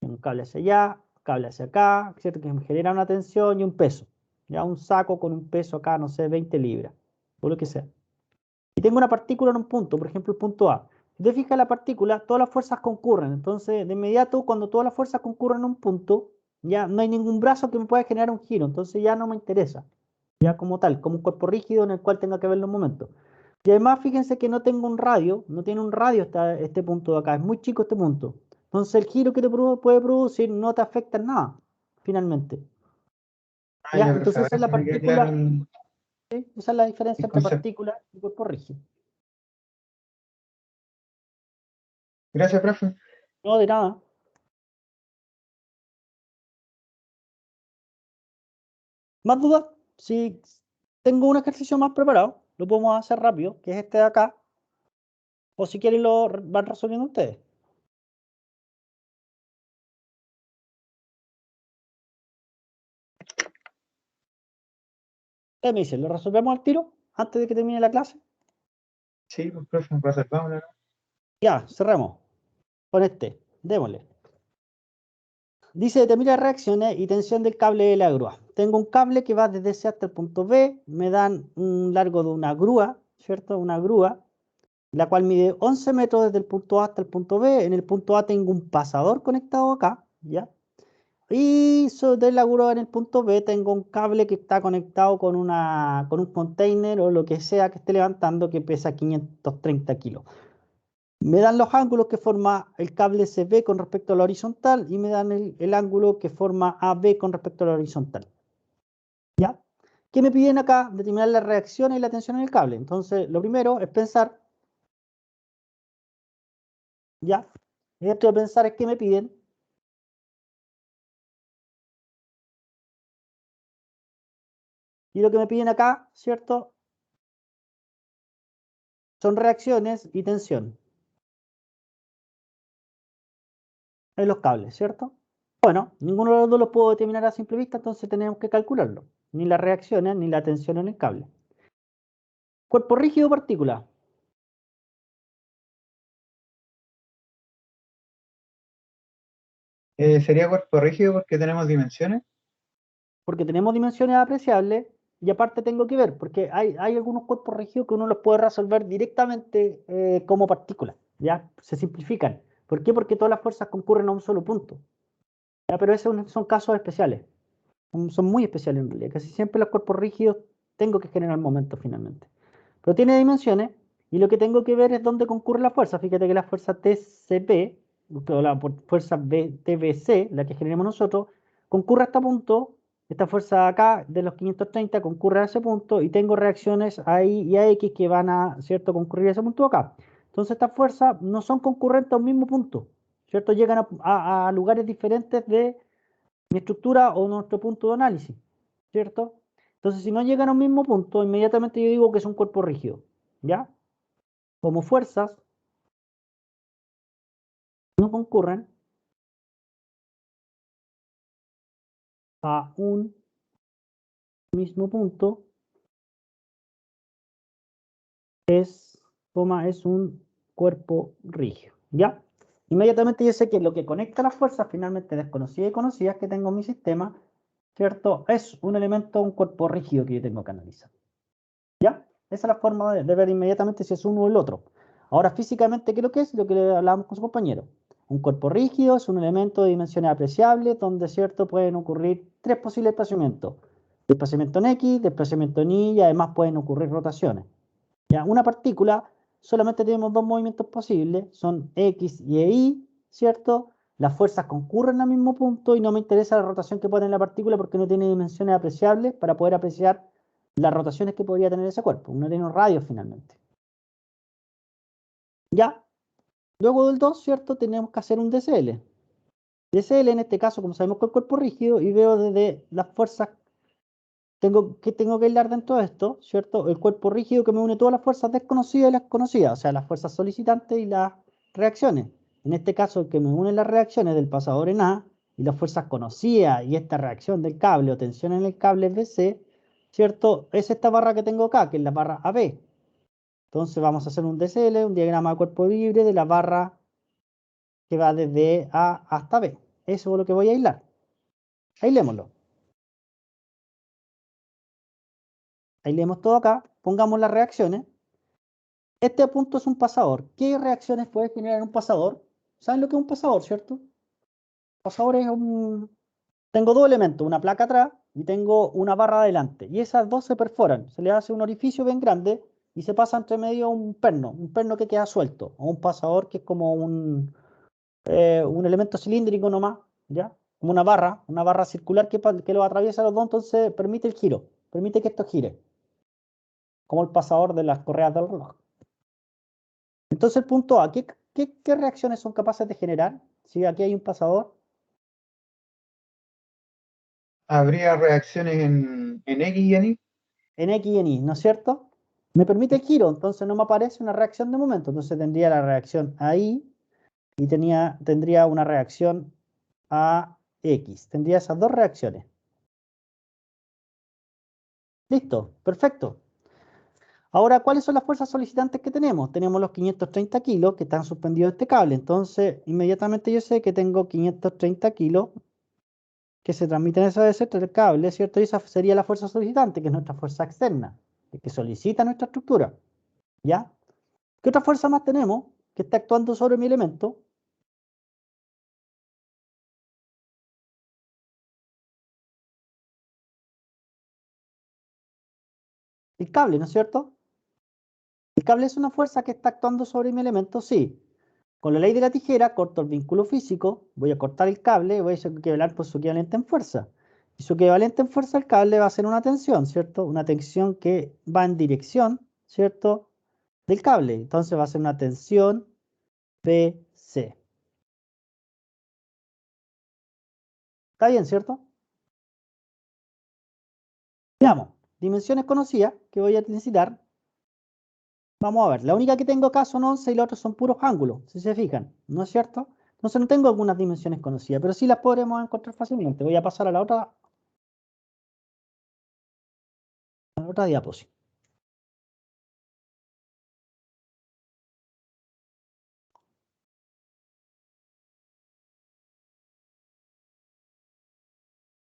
Speaker 1: Un cable hacia allá, un cable hacia acá, ¿cierto? Que me genera una tensión y un peso. Ya un saco con un peso acá, no sé, 20 libras, o lo que sea. Y tengo una partícula en un punto, por ejemplo el punto A. Si te fijas la partícula, todas las fuerzas concurren. Entonces, de inmediato, cuando todas las fuerzas concurren en un punto, ya no hay ningún brazo que me pueda generar un giro. Entonces ya no me interesa. Ya como tal, como un cuerpo rígido en el cual tenga que ver los momentos. Y además, fíjense que no tengo un radio, no tiene un radio este punto de acá. Es muy chico este punto. Entonces el giro que te puede producir no te afecta en nada, finalmente.
Speaker 2: Ah,
Speaker 1: ¿Ya?
Speaker 2: ya, profe,
Speaker 1: Entonces esa
Speaker 2: ahora
Speaker 1: es la
Speaker 2: sí me queda claro
Speaker 1: partícula, ¿sí? Esa es la diferencia
Speaker 2: el
Speaker 1: entre
Speaker 2: concepto.
Speaker 1: partícula y cuerpo rígido.
Speaker 2: Gracias, profe.
Speaker 1: No, de nada. ¿Más dudas? Si tengo un ejercicio más preparado, lo podemos hacer rápido, que es este de acá. O si quieren lo van resolviendo ustedes. Ustedes me dicen, ¿lo resolvemos al tiro antes de que termine la clase?
Speaker 2: Sí, pues, profe, reservámoslo.
Speaker 1: Ya, cerremos con este. Démosle. Dice determina reacciones y tensión del cable de la grúa. Tengo un cable que va desde C hasta el punto B. Me dan un largo de una grúa, ¿cierto? Una grúa, la cual mide 11 metros desde el punto A hasta el punto B. En el punto A tengo un pasador conectado acá, ¿ya? Y de la grúa en el punto B tengo un cable que está conectado con un container o lo que sea que esté levantando que pesa 530 kilos. Me dan los ángulos que forma el cable CB con respecto a la horizontal y me dan el ángulo que forma AB con respecto a la horizontal. ¿Ya? ¿Qué me piden acá? Determinar la reacción y la tensión en el cable. Entonces, lo primero es pensar, ¿ya? Y esto de pensar es qué me piden. Y lo que me piden acá, ¿cierto? Son reacciones y tensión en los cables, ¿cierto? Bueno, ninguno de los dos lo puedo determinar a simple vista, entonces tenemos que calcularlo. Ni las reacciones ni la tensión en el cable. Cuerpo rígido o partícula.
Speaker 2: ¿Sería cuerpo rígido porque tenemos dimensiones?
Speaker 1: Porque tenemos dimensiones apreciables y aparte tengo que ver, porque hay algunos cuerpos rígidos que uno los puede resolver directamente como partículas, ¿ya? Se simplifican. ¿Por qué? Porque todas las fuerzas concurren a un solo punto. ¿Ya? Pero esos son casos especiales, son muy especiales en realidad. Casi siempre los cuerpos rígidos tengo que generar momentos finalmente. Pero tiene dimensiones y lo que tengo que ver es dónde concurre la fuerza. Fíjate que la fuerza TCP, o la fuerza TBC, la que generemos nosotros, concurre hasta punto esta fuerza acá de los 530 concurre a ese punto y tengo reacciones a Y y a X que van a, ¿cierto?, concurrir a ese punto acá. Entonces estas fuerzas no son concurrentes a un mismo punto, ¿cierto? Llegan a lugares diferentes de mi estructura o nuestro punto de análisis, ¿cierto? Entonces si no llegan a un mismo punto, inmediatamente yo digo que es un cuerpo rígido, ¿ya? Como fuerzas no concurren a un mismo punto, es un cuerpo rígido, ¿ya? Inmediatamente yo sé que lo que conecta las fuerzas finalmente desconocidas y conocidas que tengo en mi sistema, ¿cierto? Es un elemento, un cuerpo rígido que yo tengo que analizar, ¿ya? Esa es la forma de ver inmediatamente si es uno o el otro. Ahora, físicamente, ¿qué es lo que es? Lo que le hablábamos con su compañero. Un cuerpo rígido es un elemento de dimensiones apreciables donde, ¿cierto?, pueden ocurrir tres posibles desplazamientos. Desplazamiento en X, desplazamiento en Y y además pueden ocurrir rotaciones. ¿Ya? Una partícula, solamente tenemos dos movimientos posibles, son X y Y, ¿cierto? Las fuerzas concurren al mismo punto y no me interesa la rotación que puede tener la partícula porque no tiene dimensiones apreciables para poder apreciar las rotaciones que podría tener ese cuerpo. No tiene un radio finalmente. Ya, luego del 2, ¿cierto? Tenemos que hacer un DCL. DCL en este caso, como sabemos que el cuerpo rígido, y veo desde las fuerzas tengo que aislar dentro de esto, ¿cierto? El cuerpo rígido que me une todas las fuerzas desconocidas y las conocidas, o sea, las fuerzas solicitantes y las reacciones. En este caso, el que me une las reacciones del pasador en A y las fuerzas conocidas y esta reacción del cable o tensión en el cable BC, ¿cierto? Es esta barra que tengo acá, que es la barra AB. Entonces vamos a hacer un DCL, un diagrama de cuerpo libre de la barra que va desde A hasta B. Eso es lo que voy a aislar. Aislémoslo. Aislemos todo acá, pongamos las reacciones. Este punto es un pasador. ¿Qué reacciones puede generar un pasador? ¿Saben lo que es un pasador, cierto? Pasador es un... Tengo dos elementos, una placa atrás y tengo una barra adelante. Y esas dos se perforan. Se le hace un orificio bien grande y se pasa entre medio un perno que queda suelto. O un pasador que es como un elemento cilíndrico nomás, ¿ya? Como una barra circular que lo atraviesa los dos, entonces permite el giro, permite que esto gire. Como el pasador de las correas del reloj. Entonces el punto A, ¿qué reacciones son capaces de generar si aquí hay un pasador?
Speaker 2: Habría reacciones en X y en Y.
Speaker 1: En X y en Y, ¿no es cierto? Me permite el giro, entonces no me aparece una reacción de momento. Entonces tendría la reacción a Y y tendría una reacción a X. Tendría esas dos reacciones. Listo, perfecto. Ahora, ¿cuáles son las fuerzas solicitantes que tenemos? Tenemos los 530 kilos que están suspendidos de este cable. Entonces, inmediatamente yo sé que tengo 530 kilos que se transmiten esa veces entre el cable, ¿cierto? Y esa sería la fuerza solicitante, que es nuestra fuerza externa, que solicita nuestra estructura, ¿ya? ¿Qué otra fuerza más tenemos que está actuando sobre mi elemento? El cable, ¿no es cierto? El cable es una fuerza que está actuando sobre mi elemento, sí. Con la ley de la tijera corto el vínculo físico, voy a cortar el cable y voy a equivaler por su equivalente en fuerza. Y su equivalente en fuerza al cable va a ser una tensión, ¿cierto? Una tensión que va en dirección, ¿cierto? Del cable. Entonces va a ser una tensión PC. ¿Está bien, cierto? Veamos, dimensiones conocidas que voy a necesitar. Vamos a ver, la única que tengo acá son 11 y los otros son puros ángulos, si se fijan, ¿no es cierto? Entonces no tengo algunas dimensiones conocidas, pero sí las podremos encontrar fácilmente. Voy a pasar a la otra diapositiva.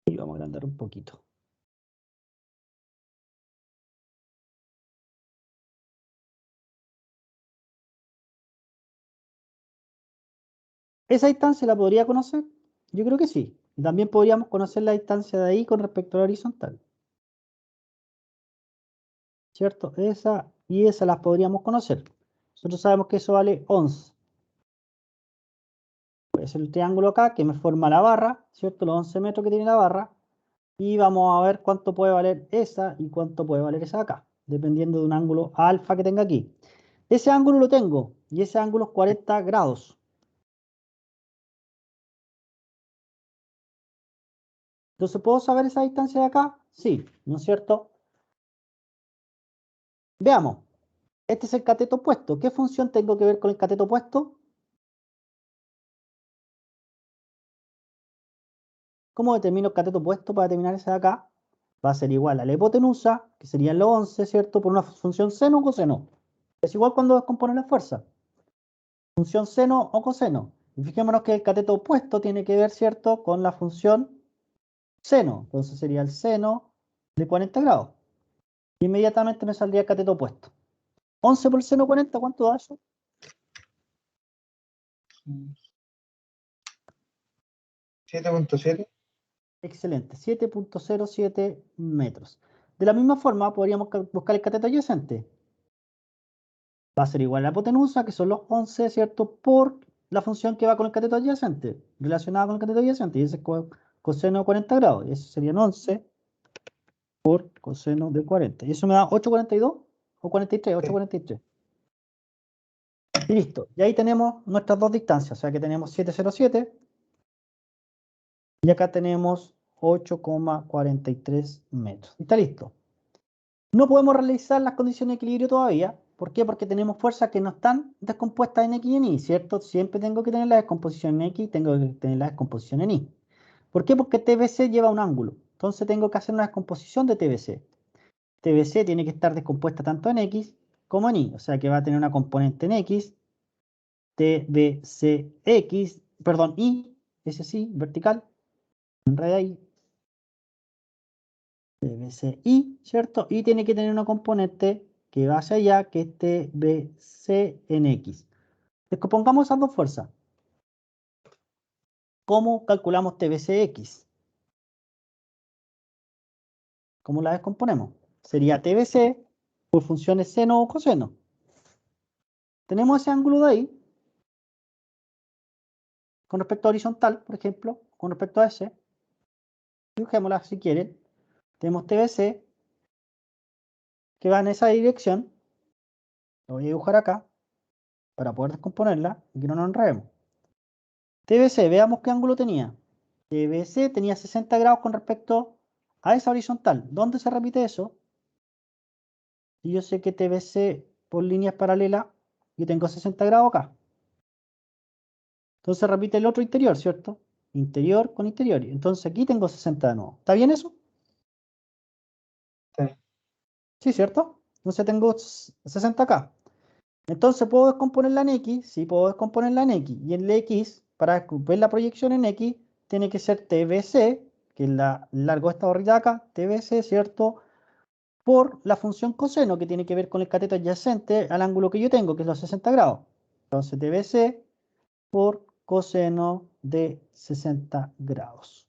Speaker 1: Y vamos a agrandar un poquito. ¿Esa distancia la podría conocer? Yo creo que sí. También podríamos conocer la distancia de ahí con respecto a la horizontal. ¿Cierto? Esa y esa las podríamos conocer. Nosotros sabemos que eso vale 11. Puede ser el triángulo acá que me forma la barra, ¿cierto? Los 11 metros que tiene la barra. Y vamos a ver cuánto puede valer esa y cuánto puede valer esa de acá, dependiendo de un ángulo alfa que tenga aquí. Ese ángulo lo tengo, y ese ángulo es 40 grados. Entonces, ¿puedo saber esa distancia de acá? Sí, ¿no es cierto? Veamos. Este es el cateto opuesto. ¿Qué función tengo que ver con el cateto opuesto? ¿Cómo determino el cateto opuesto para determinar ese de acá? Va a ser igual a la hipotenusa, que serían los 11, ¿cierto? Por una función seno o coseno. Es igual cuando descomponen la fuerza. Función seno o coseno. Y fijémonos que el cateto opuesto tiene que ver, ¿cierto?, con la función seno. Entonces sería el seno de 40 grados. Y inmediatamente me saldría el cateto opuesto. 11 por seno 40, ¿cuánto da eso?
Speaker 2: 7.7.
Speaker 1: Excelente, 7.07 metros. De la misma forma, podríamos buscar el cateto adyacente. Va a ser igual a la hipotenusa, que son los 11, ¿cierto?, por la función que va con el cateto adyacente, relacionada con el cateto adyacente, y ese es coseno de 40 grados. Y eso serían 11 por coseno de 40. Y eso me da 8,42 o 43, 8,43. Y listo. Y ahí tenemos nuestras dos distancias. O sea que tenemos 7,07 y acá tenemos 8,43 metros. Y está listo. No podemos realizar las condiciones de equilibrio todavía. ¿Por qué? Porque tenemos fuerzas que no están descompuestas en X y en Y, ¿cierto? Siempre tengo que tener la descomposición en X y tengo que tener la descomposición en Y. ¿Por qué? Porque TBC lleva un ángulo. Entonces tengo que hacer una descomposición de TBC. TBC tiene que estar descompuesta tanto en X como en Y. O sea que va a tener una componente en X, TBCX, perdón, Y, ese sí, vertical, enreda ahí, TBCI, ¿cierto? Y tiene que tener una componente que va hacia allá, que es TBC en X. Descompongamos esas dos fuerzas. ¿Cómo calculamos TBCX? ¿Cómo la descomponemos? Sería TBC por funciones seno o coseno. Tenemos ese ángulo de ahí, con respecto a horizontal, por ejemplo, con respecto a ese. Dibujémosla si quieren. Tenemos TBC que va en esa dirección. Lo voy a dibujar acá para poder descomponerla y que no nos enredemos. TBC, veamos qué ángulo tenía. TBC tenía 60 grados con respecto a esa horizontal. ¿Dónde se repite eso? Y yo sé que TBC por líneas paralelas, yo tengo 60 grados acá. Entonces repite el otro interior, ¿cierto? Interior con interior. Entonces aquí tengo 60 de nuevo. ¿Está bien eso?
Speaker 2: Sí.
Speaker 1: Sí, ¿cierto? Entonces tengo 60 acá. Entonces, ¿puedo descomponerla en X? Sí, puedo descomponerla en X. Y en la X, para ver la proyección en X, tiene que ser TBC, que es la largo de esta barrita de acá, TBC, ¿cierto? Por la función coseno, que tiene que ver con el cateto adyacente al ángulo que yo tengo, que es los 60 grados. Entonces, TBC por coseno de 60 grados.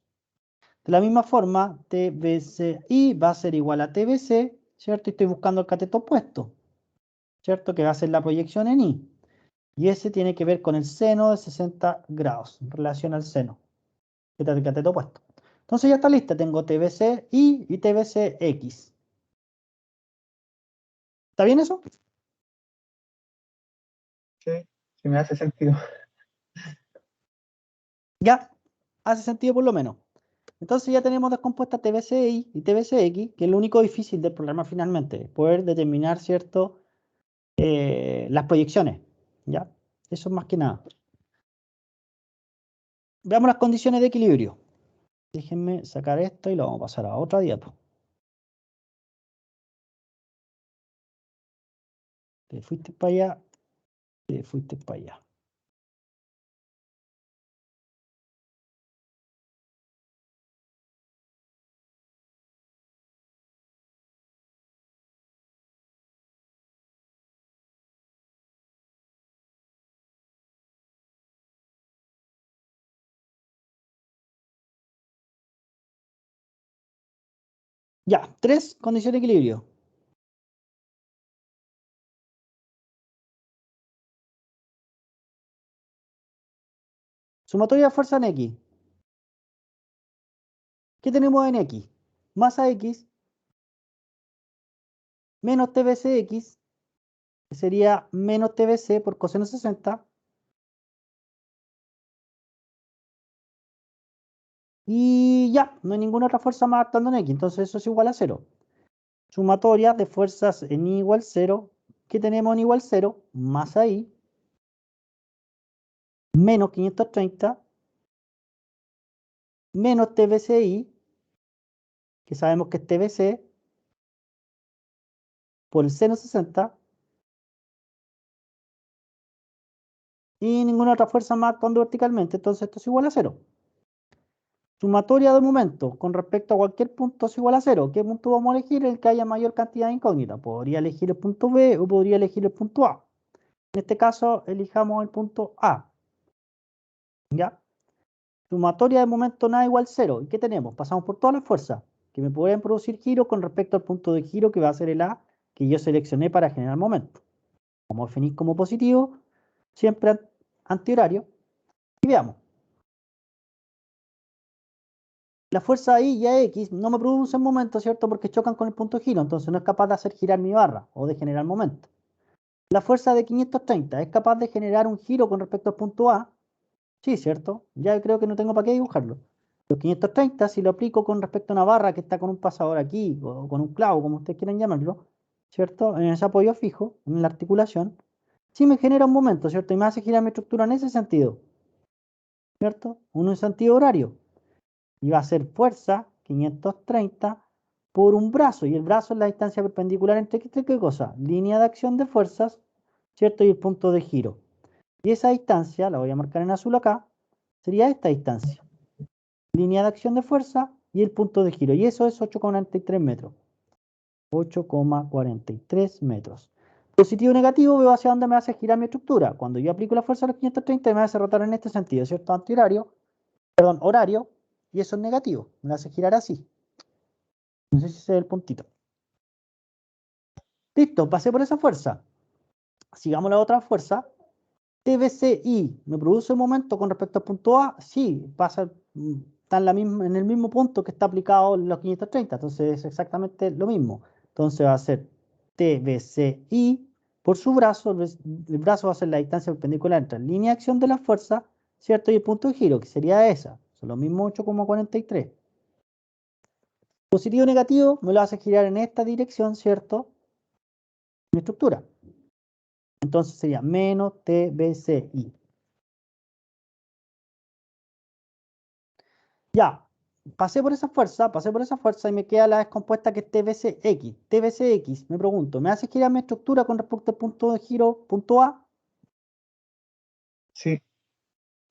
Speaker 1: De la misma forma, TBCI va a ser igual a TBC, ¿cierto? Y estoy buscando el cateto opuesto, ¿cierto? Que va a ser la proyección en Y. Y ese tiene que ver con el seno de 60 grados, en relación al seno, que es el cateto opuesto. Entonces ya está lista, tengo TBCI y TBCX. ¿Está bien eso?
Speaker 2: Sí, sí me hace sentido.
Speaker 1: Ya, hace sentido por lo menos. Entonces ya tenemos descompuesta TBCI y TBCX, que es lo único difícil del programa finalmente, poder determinar, ¿cierto?, las proyecciones, ¿ya? Eso es más que nada. Veamos las condiciones de equilibrio. Déjenme sacar esto y lo vamos a pasar a otra diapo. Te fuiste para allá, te fuiste para allá. Ya, 3 condiciones de equilibrio. Sumatoria de fuerza en X. ¿Qué tenemos en X? masa X menos TBCX, que sería menos TBC por coseno 60. Y ya, no hay ninguna otra fuerza más actuando en X, entonces eso es igual a 0. Sumatoria de fuerzas en I igual 0, que tenemos en I igual 0, masa I, menos 530, menos TBCI, que sabemos que es TBC, por el seno 60, y ninguna otra fuerza más actuando verticalmente, entonces esto es igual a 0. Sumatoria de momentos con respecto a cualquier punto es igual a 0. ¿Qué punto vamos a elegir? El que haya mayor cantidad de incógnitas. Podría elegir el punto B o podría elegir el punto A. En este caso, elijamos el punto A. ¿Ya? Sumatoria de momento nada igual 0. ¿Y qué tenemos? Pasamos por todas las fuerzas que me pueden producir giro con respecto al punto de giro que va a ser el A que yo seleccioné para generar momento. Vamos a definir como positivo, siempre antihorario. Y veamos. La fuerza I y AX no me producen momento, ¿cierto? Porque chocan con el punto de giro, entonces no es capaz de hacer girar mi barra o de generar momento. La fuerza de 530 es capaz de generar un giro con respecto al punto A. Sí, ¿cierto? Ya creo que no tengo para qué dibujarlo. Los 530, si lo aplico con respecto a una barra que está con un pasador aquí, o con un clavo, como ustedes quieran llamarlo, ¿cierto? En ese apoyo fijo, en la articulación, sí me genera un momento, ¿cierto? Y me hace girar mi estructura en ese sentido, ¿cierto? Uno en sentido horario. Y va a ser fuerza 530 por un brazo. Y el brazo es la distancia perpendicular entre ¿qué cosa? Línea de acción de fuerzas, ¿cierto? Y el punto de giro. Y esa distancia, la voy a marcar en azul acá, sería esta distancia. Línea de acción de fuerza y el punto de giro. Y eso es 8,43 metros. 8,43 metros. Positivo o negativo, veo hacia dónde me hace girar mi estructura. Cuando yo aplico la fuerza a los 530, me hace rotar en este sentido, ¿cierto? Antihorario, perdón, horario, y eso es negativo. Me hace girar así. No sé si se ve el puntito. Listo, pasé por esa fuerza. Sigamos la otra fuerza. TBCI, ¿me produce un momento con respecto al punto A? Sí, pasa, está en el mismo punto que está aplicado en los 530, entonces es exactamente lo mismo. Entonces va a ser TBCI por su brazo, el brazo va a ser la distancia perpendicular entre la línea de acción de la fuerza, ¿cierto? Y el punto de giro, que sería esa, son los mismos 8,43. Positivo o negativo, me lo hace girar en esta dirección, ¿cierto? Mi estructura. Entonces sería menos TBCI. Ya, pasé por esa fuerza y me queda la descompuesta que es TBCX. TBCX, me pregunto, ¿me hace girar mi estructura con respecto al punto de giro, punto A?
Speaker 2: Sí,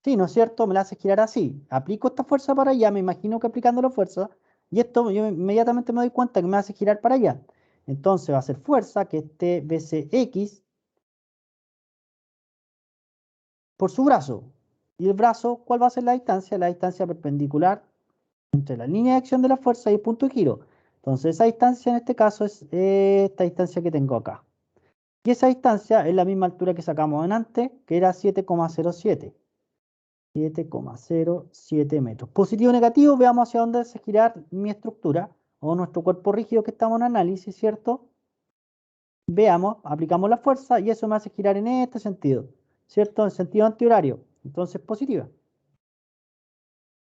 Speaker 1: Sí, ¿no es cierto? Me la hace girar así. Aplico esta fuerza para allá, me imagino que aplicando la fuerza, y esto yo inmediatamente me doy cuenta que me hace girar para allá. Entonces va a ser fuerza, que es TBCX, por su brazo. Y el brazo, ¿cuál va a ser la distancia? La distancia perpendicular entre la línea de acción de la fuerza y el punto de giro. Entonces esa distancia en este caso es esta distancia que tengo acá. Y esa distancia es la misma altura que sacamos en antes, que era 7,07. 7,07 metros. Positivo o negativo, veamos hacia dónde hace girar mi estructura o nuestro cuerpo rígido que estamos en análisis, ¿cierto? Veamos, aplicamos la fuerza y eso me hace girar en este sentido, ¿cierto? En sentido antihorario. Entonces positiva.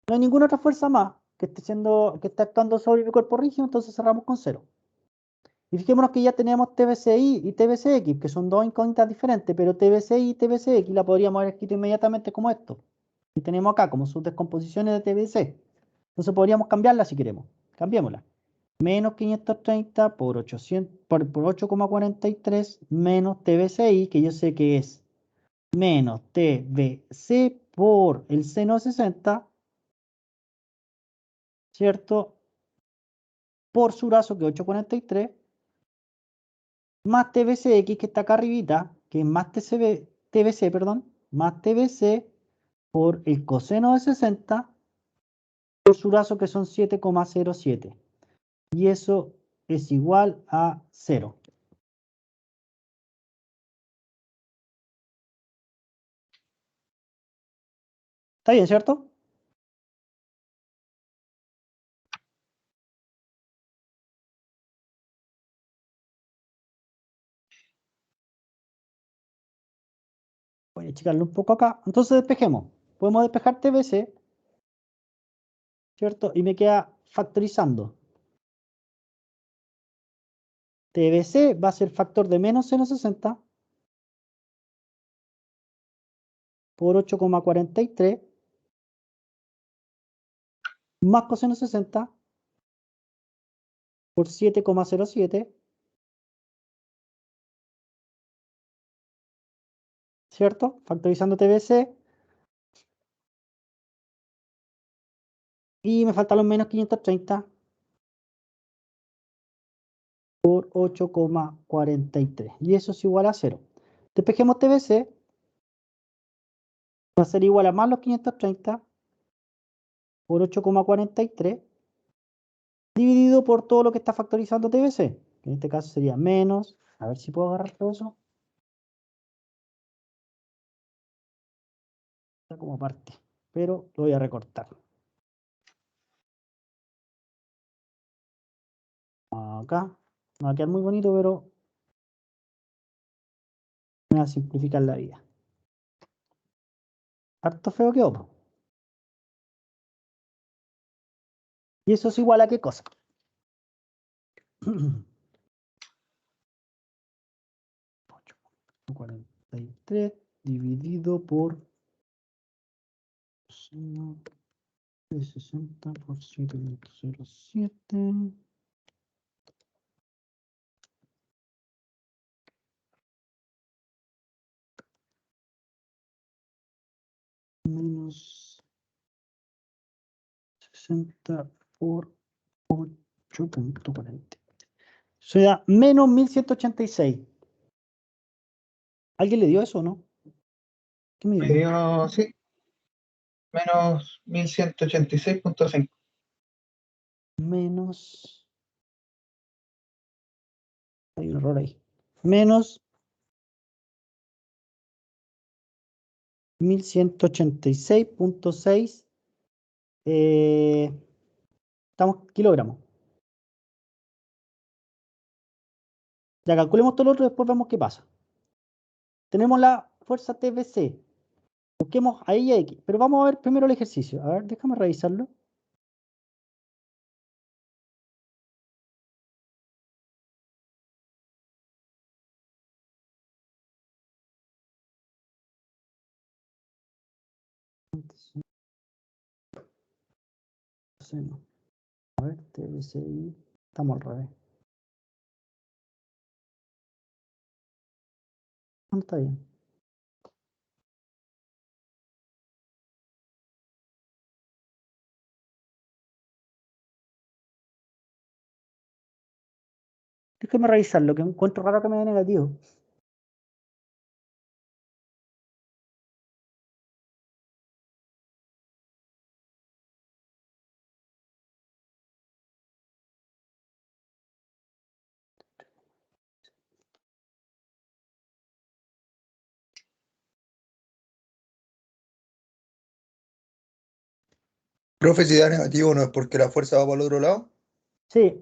Speaker 1: No hay ninguna otra fuerza más que esté actuando sobre mi cuerpo rígido, entonces cerramos con 0. Y fijémonos que ya tenemos TBCI y TBCX, que son dos incógnitas diferentes, pero TBCI y TBCX la podríamos haber escrito inmediatamente como esto. Y tenemos acá como sus descomposiciones de TBC. Entonces podríamos cambiarla si queremos. Cambiémosla. Menos 530 por 800, por 8,43 menos TBCI, que yo sé que es menos TBC por el seno 60, ¿cierto? Por su brazo, que es 8,43, más TBCX, que está acá arribita, que es más TBC, perdón, más TBC por el coseno de 60 por su brazo, que son 7,07. Y eso es igual a 0. ¿Está bien, cierto? achicarlo un poco acá. Entonces despejemos. Podemos despejar TBC, ¿cierto? Y me queda factorizando. TBC va a ser factor de menos seno 60 por 8,43 más coseno 60 por 7,07, ¿cierto? Factorizando TBC. Y me faltan los menos 530 por 8,43. Y eso es igual a 0. Despejemos TBC. Va a ser igual a más los 530 por 8,43 dividido por todo lo que está factorizando TBC. En este caso sería menos. A ver si puedo agarrar todo eso. Está como parte. Pero lo voy a recortar. Acá. Me va a quedar muy bonito, pero me va a simplificar la vida. Harto feo quedó, po. ¿Y eso es igual a qué cosa? 8,43 dividido por seno de 60 por 7,07 menos 60 por 8,40. Eso da menos 1186. ¿Alguien le dio eso o no? ¿Qué me
Speaker 2: Me
Speaker 1: dio?
Speaker 2: dio, sí, menos 1186,5.
Speaker 1: Menos. Hay un error ahí. Menos 1186,6 estamos kilogramos. Ya calculemos todo lo otro, después vemos qué pasa. Tenemos la fuerza TBC. Busquemos ahí y X. Pero vamos a ver primero el ejercicio. A ver, déjame revisarlo. Seno. A ver, TBCI. Estamos al revés. No está bien. Déjame revisarlo, que encuentro raro que me dé negativo.
Speaker 4: Profe, si da negativo, ¿no es porque la fuerza va para el otro lado?
Speaker 1: Sí,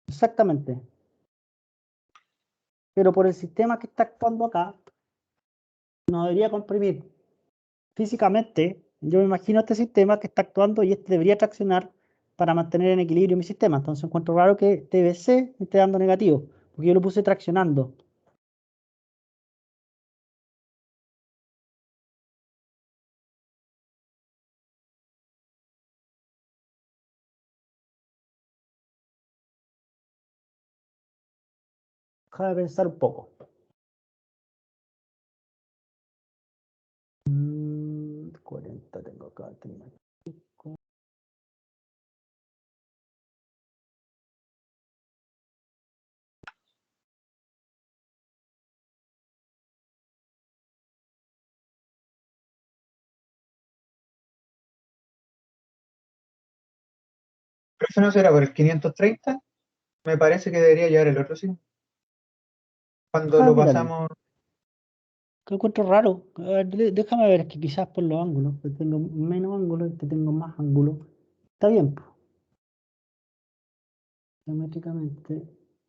Speaker 1: exactamente. Pero por el sistema que está actuando acá, no debería comprimir. Físicamente, yo me imagino este sistema que está actuando y este debería traccionar para mantener en equilibrio mi sistema. Entonces encuentro raro que TBC me esté dando negativo, porque yo lo puse traccionando. Deja de pensar un poco. 40 tengo acá.
Speaker 2: Pero eso no será por el 530. Me parece que debería llevar el otro signo. Cuando
Speaker 1: Déjame
Speaker 2: lo
Speaker 1: mirarlo.
Speaker 2: pasamos,
Speaker 1: Que lo encuentro raro. A ver, déjame ver, es que quizás por los ángulos. Que tengo menos ángulos, este tengo más ángulos. Está bien, pues. Geométricamente.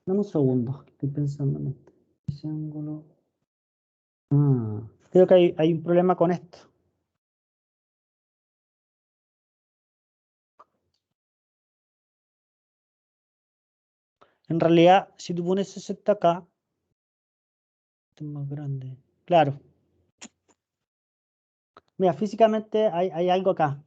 Speaker 1: Dame un segundo, estoy pensando en esto. Ese ángulo. Ah, Creo que hay un problema con esto. En realidad, si tú pones 60 acá, este es más grande. Claro. Mira, físicamente hay algo acá.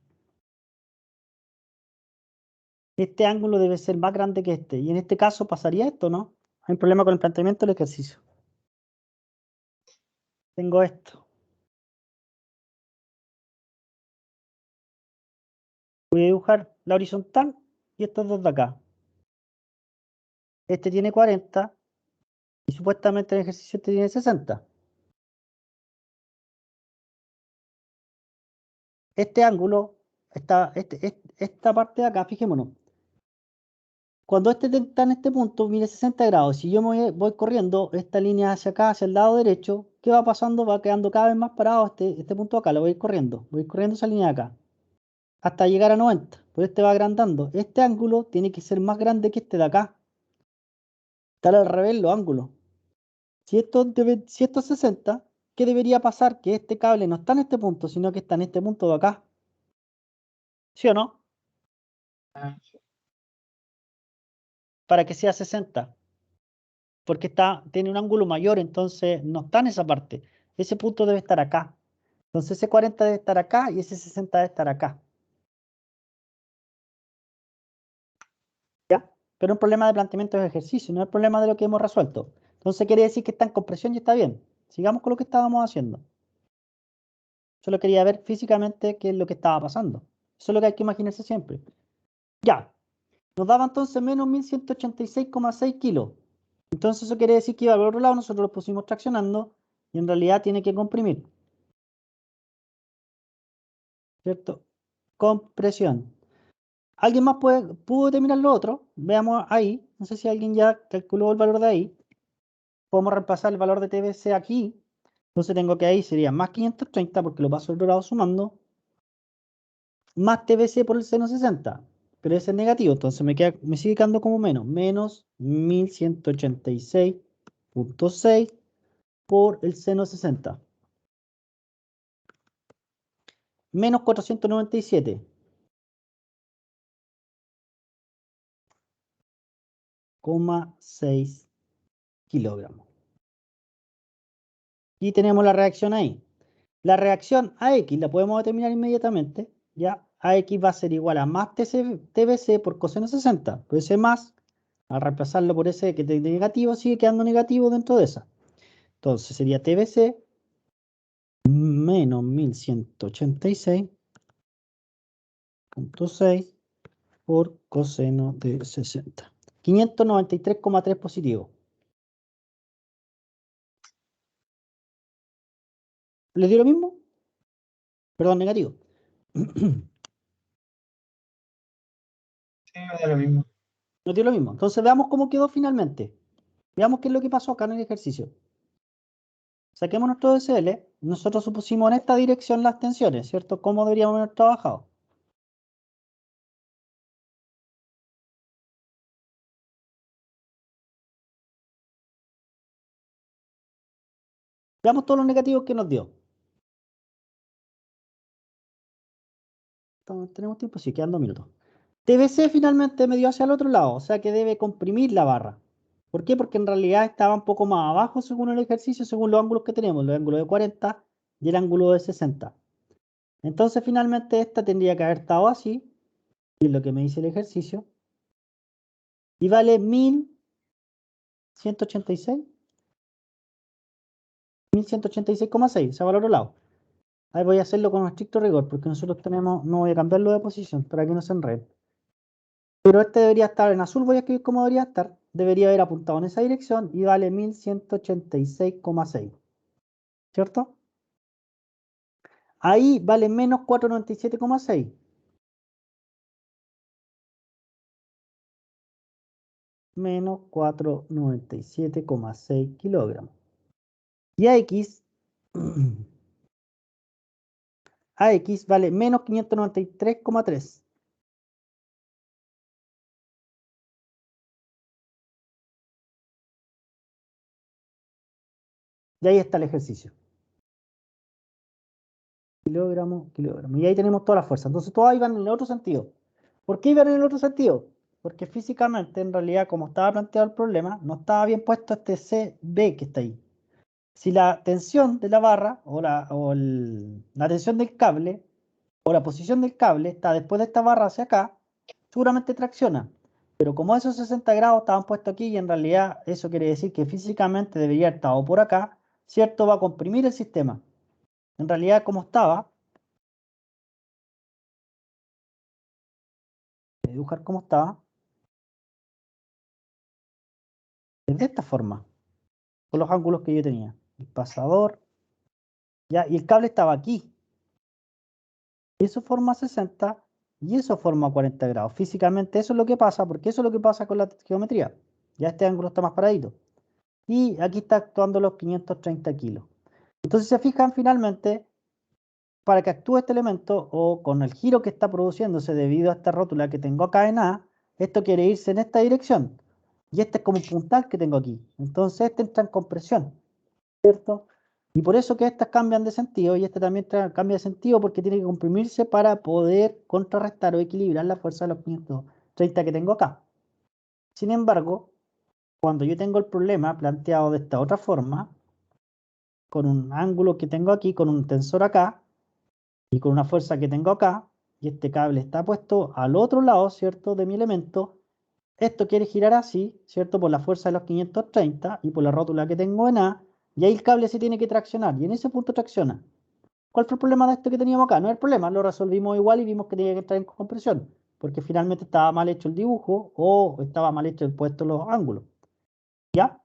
Speaker 1: Este ángulo debe ser más grande que este. Y en este caso pasaría esto, ¿no? Hay un problema con el planteamiento del ejercicio. Tengo esto. Voy a dibujar la horizontal y estos dos de acá. Este tiene 40 y supuestamente el ejercicio este tiene 60. Este ángulo, esta parte de acá, fijémonos. Cuando este está en este punto, mide 60 grados. Si yo voy corriendo esta línea hacia acá, hacia el lado derecho, ¿qué va pasando? Va quedando cada vez más parado este punto acá. Lo voy a ir corriendo. Voy a ir corriendo esa línea de acá. Hasta llegar a 90. Pues este va agrandando. Este ángulo tiene que ser más grande que este de acá. Está al revés los ángulos. Si esto es 60, ¿qué debería pasar? Que este cable no está en este punto, sino que está en este punto de acá. ¿Sí o no?
Speaker 2: Ah, sí.
Speaker 1: Para que sea 60. Porque tiene un ángulo mayor, entonces no está en esa parte. Ese punto debe estar acá. Entonces ese 40 debe estar acá y ese 60 debe estar acá. ¿Ya? Pero un problema de planteamiento de ejercicio, no es el problema de lo que hemos resuelto. Entonces quiere decir que está en compresión y está bien. Sigamos con lo que estábamos haciendo. Solo quería ver físicamente qué es lo que estaba pasando. Eso es lo que hay que imaginarse siempre. Ya. Nos daba entonces menos 1186,6 kilos. Entonces eso quiere decir que iba al otro lado, nosotros lo pusimos traccionando y en realidad tiene que comprimir. ¿Cierto? Compresión. ¿Alguien más pudo determinar lo otro? Veamos ahí. No sé si alguien ya calculó el valor de ahí. Podemos reemplazar el valor de TBC aquí. Entonces tengo que ahí sería más 530 porque lo paso al otro lado sumando. Más TBC por el seno 60. Pero ese es negativo, entonces me sigue quedando como menos. Menos 1186,6 por el seno 60. Menos 497,6 kilogramos. Y tenemos la reacción ahí. La reacción AX la podemos determinar inmediatamente. Ya AX va a ser igual a más TBC por coseno 60. Pues ese más, al reemplazarlo por ese que es negativo, sigue quedando negativo dentro de esa. Entonces sería TBC menos 1186,6 por coseno de 60. 593,3 positivo. ¿Le dio lo mismo? Perdón, negativo.
Speaker 2: Sí, me da lo mismo.
Speaker 1: Nos dio lo mismo. Entonces veamos cómo quedó finalmente. Veamos qué es lo que pasó acá en el ejercicio. Saquemos nuestro DCL. Nosotros supusimos en esta dirección las tensiones, ¿cierto? ¿Cómo deberíamos haber trabajado? Veamos todos los negativos que nos dio. ¿Tenemos tiempo? Sí, quedan 2 minutos. TBC finalmente me dio hacia el otro lado, o sea que debe comprimir la barra. ¿Por qué? Porque en realidad estaba un poco más abajo según el ejercicio, según los ángulos que tenemos, el ángulo de 40 y el ángulo de 60. Entonces finalmente esta tendría que haber estado así, y es lo que me dice el ejercicio, y vale 1186, 1186,6, o sea, va al otro lado. Ahí voy a hacerlo con un estricto rigor, porque nosotros tenemos, no voy a cambiarlo de posición para que no se enrede. Pero este debería estar en azul, voy a escribir cómo debería estar. Debería haber apuntado en esa dirección y vale 1186,6. ¿Cierto? Ahí vale menos 497,6. Menos 497,6 kilogramos. Y AX, AX vale menos 593,3. Y ahí está el ejercicio. kilogramos, kilogramos. Y ahí tenemos todas las fuerzas. Entonces todas iban en el otro sentido. ¿Por qué iban en el otro sentido? Porque físicamente, en realidad, como estaba planteado el problema, no estaba bien puesto este CB que está ahí. Si la tensión de la barra la tensión del cable o la posición del cable está después de esta barra hacia acá, seguramente tracciona. Pero como esos 60 grados estaban puestos aquí y en realidad eso quiere decir que físicamente debería haber estado por acá, ¿cierto? Va a comprimir el sistema. En realidad, como estaba, voy a dibujar cómo estaba, es de esta forma, con los ángulos que yo tenía. El pasador, ya, y el cable estaba aquí. Eso forma 60 y eso forma 40 grados. Físicamente eso es lo que pasa, porque eso es lo que pasa con la geometría. Ya este ángulo está más paradito. Y aquí está actuando los 530 kilos. Entonces se fijan finalmente, para que actúe este elemento o con el giro que está produciéndose debido a esta rótula que tengo acá en A, esto quiere irse en esta dirección. Y este es como un puntal que tengo aquí. Entonces este entra en compresión, ¿cierto? Y por eso que estas cambian de sentido y este también cambia de sentido porque tiene que comprimirse para poder contrarrestar o equilibrar la fuerza de los 530 que tengo acá. Sin embargo, cuando yo tengo el problema planteado de esta otra forma, con un ángulo que tengo aquí, con un tensor acá y con una fuerza que tengo acá, y este cable está puesto al otro lado, ¿cierto?, de mi elemento, esto quiere girar así, ¿cierto?, por la fuerza de los 530 y por la rótula que tengo en A, y ahí el cable se tiene que traccionar, y en ese punto tracciona. ¿Cuál fue el problema de esto que teníamos acá? No es el problema, lo resolvimos igual y vimos que tenía que entrar en compresión, porque finalmente estaba mal hecho el dibujo o estaba mal hecho el puesto los ángulos. ¿Ya?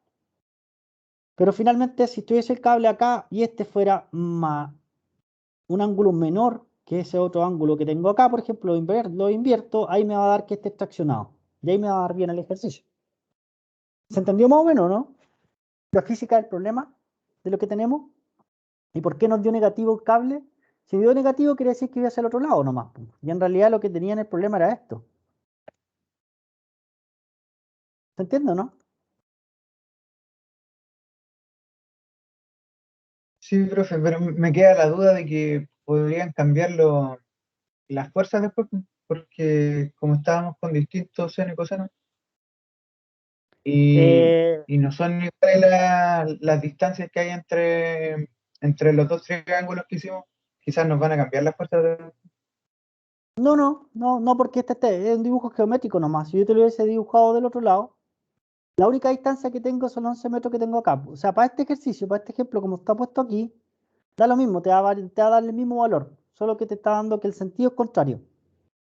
Speaker 1: Pero finalmente, si tuviese el cable acá y este fuera un ángulo menor que ese otro ángulo que tengo acá, por ejemplo, lo invierto, ahí me va a dar que esté traccionado. Y ahí me va a dar bien el ejercicio. ¿Se entendió más o menos, no? La física del problema de lo que tenemos. ¿Y por qué nos dio negativo el cable? Si dio negativo quiere decir que iba hacia el otro lado nomás. Y en realidad lo que tenía en el problema era esto. ¿Se entiende, no?
Speaker 2: Sí, profe, pero me queda la duda de que podrían cambiar las fuerzas después, porque como estábamos con distintos seno y coseno,
Speaker 1: Eh,
Speaker 2: y no son iguales las distancias que hay entre los dos triángulos que hicimos, quizás nos van a cambiar las fuerzas.
Speaker 1: no, porque este es un dibujo geométrico nomás. Si yo te lo hubiese dibujado del otro lado, la única distancia que tengo son 11 metros que tengo acá. O sea, para este ejercicio, para este ejemplo, como está puesto aquí, da lo mismo, te va a dar el mismo valor, solo que te está dando que el sentido es contrario,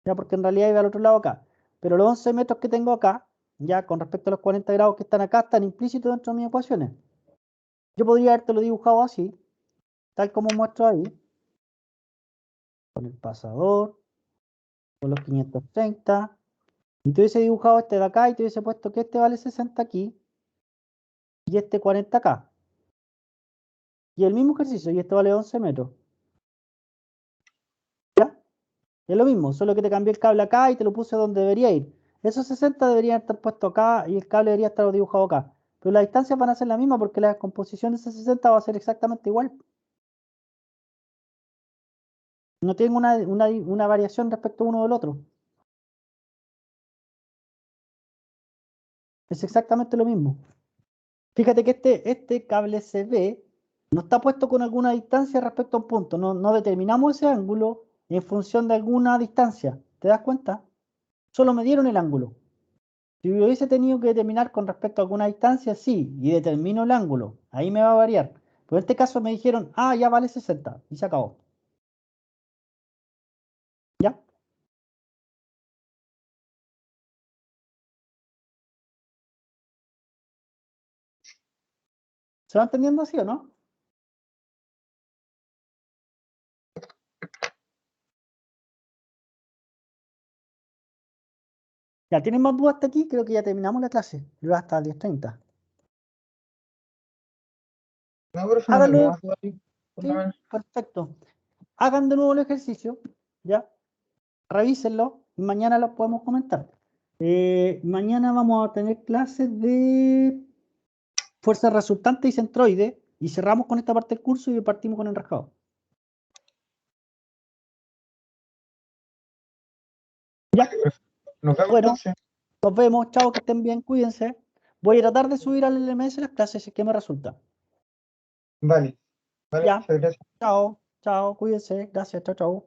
Speaker 1: ya porque en realidad iba al otro lado acá. Pero los 11 metros que tengo acá, ya con respecto a los 40 grados que están acá, están implícitos dentro de mis ecuaciones. Yo podría habértelo dibujado así, tal como muestro ahí, con el pasador, con los 530, y te hubiese dibujado este de acá y te hubiese puesto que este vale 60 aquí y este 40 acá. Y el mismo ejercicio, y este vale 11 metros. ¿Ya? Es lo mismo, solo que te cambié el cable acá y te lo puse donde debería ir. Esos 60 deberían estar puestos acá y el cable debería estar dibujado acá. Pero las distancias van a ser la misma porque la composición de esos 60 va a ser exactamente igual. No tengo una variación respecto a uno del otro. Es exactamente lo mismo. Fíjate que este cable CB no está puesto con alguna distancia respecto a un punto. No determinamos ese ángulo en función de alguna distancia. ¿Te das cuenta? Solo me dieron el ángulo. Si hubiese tenido que determinar con respecto a alguna distancia, sí, y determino el ángulo. Ahí me va a variar. Pero en este caso me dijeron, ah, ya vale 60, y se acabó. ¿Ya? ¿Se va entendiendo así o no? ¿Ya tienen más dudas hasta aquí? Creo que ya terminamos la clase. Dura hasta las 10:30.
Speaker 2: No, profe, no tengo
Speaker 1: Háganlo,
Speaker 2: más dudas ahí, por lo
Speaker 1: sí,
Speaker 2: menos.
Speaker 1: perfecto. Hagan de nuevo el ejercicio, ¿ya? Revísenlo y mañana lo podemos comentar. Mañana vamos a tener clases de fuerza resultante y centroide y cerramos con esta parte del curso y partimos con el rascado. Ya.
Speaker 2: Vale, profe. Nos vemos
Speaker 1: Bueno.
Speaker 2: entonces.
Speaker 1: Nos vemos, chao, que estén bien, cuídense. Voy a tratar de subir al LMS las clases, si es que me resulta.
Speaker 2: Vale. Vale,
Speaker 1: Ya.
Speaker 2: muchas gracias.
Speaker 1: Chao, chao, cuídense, gracias, chao, chao.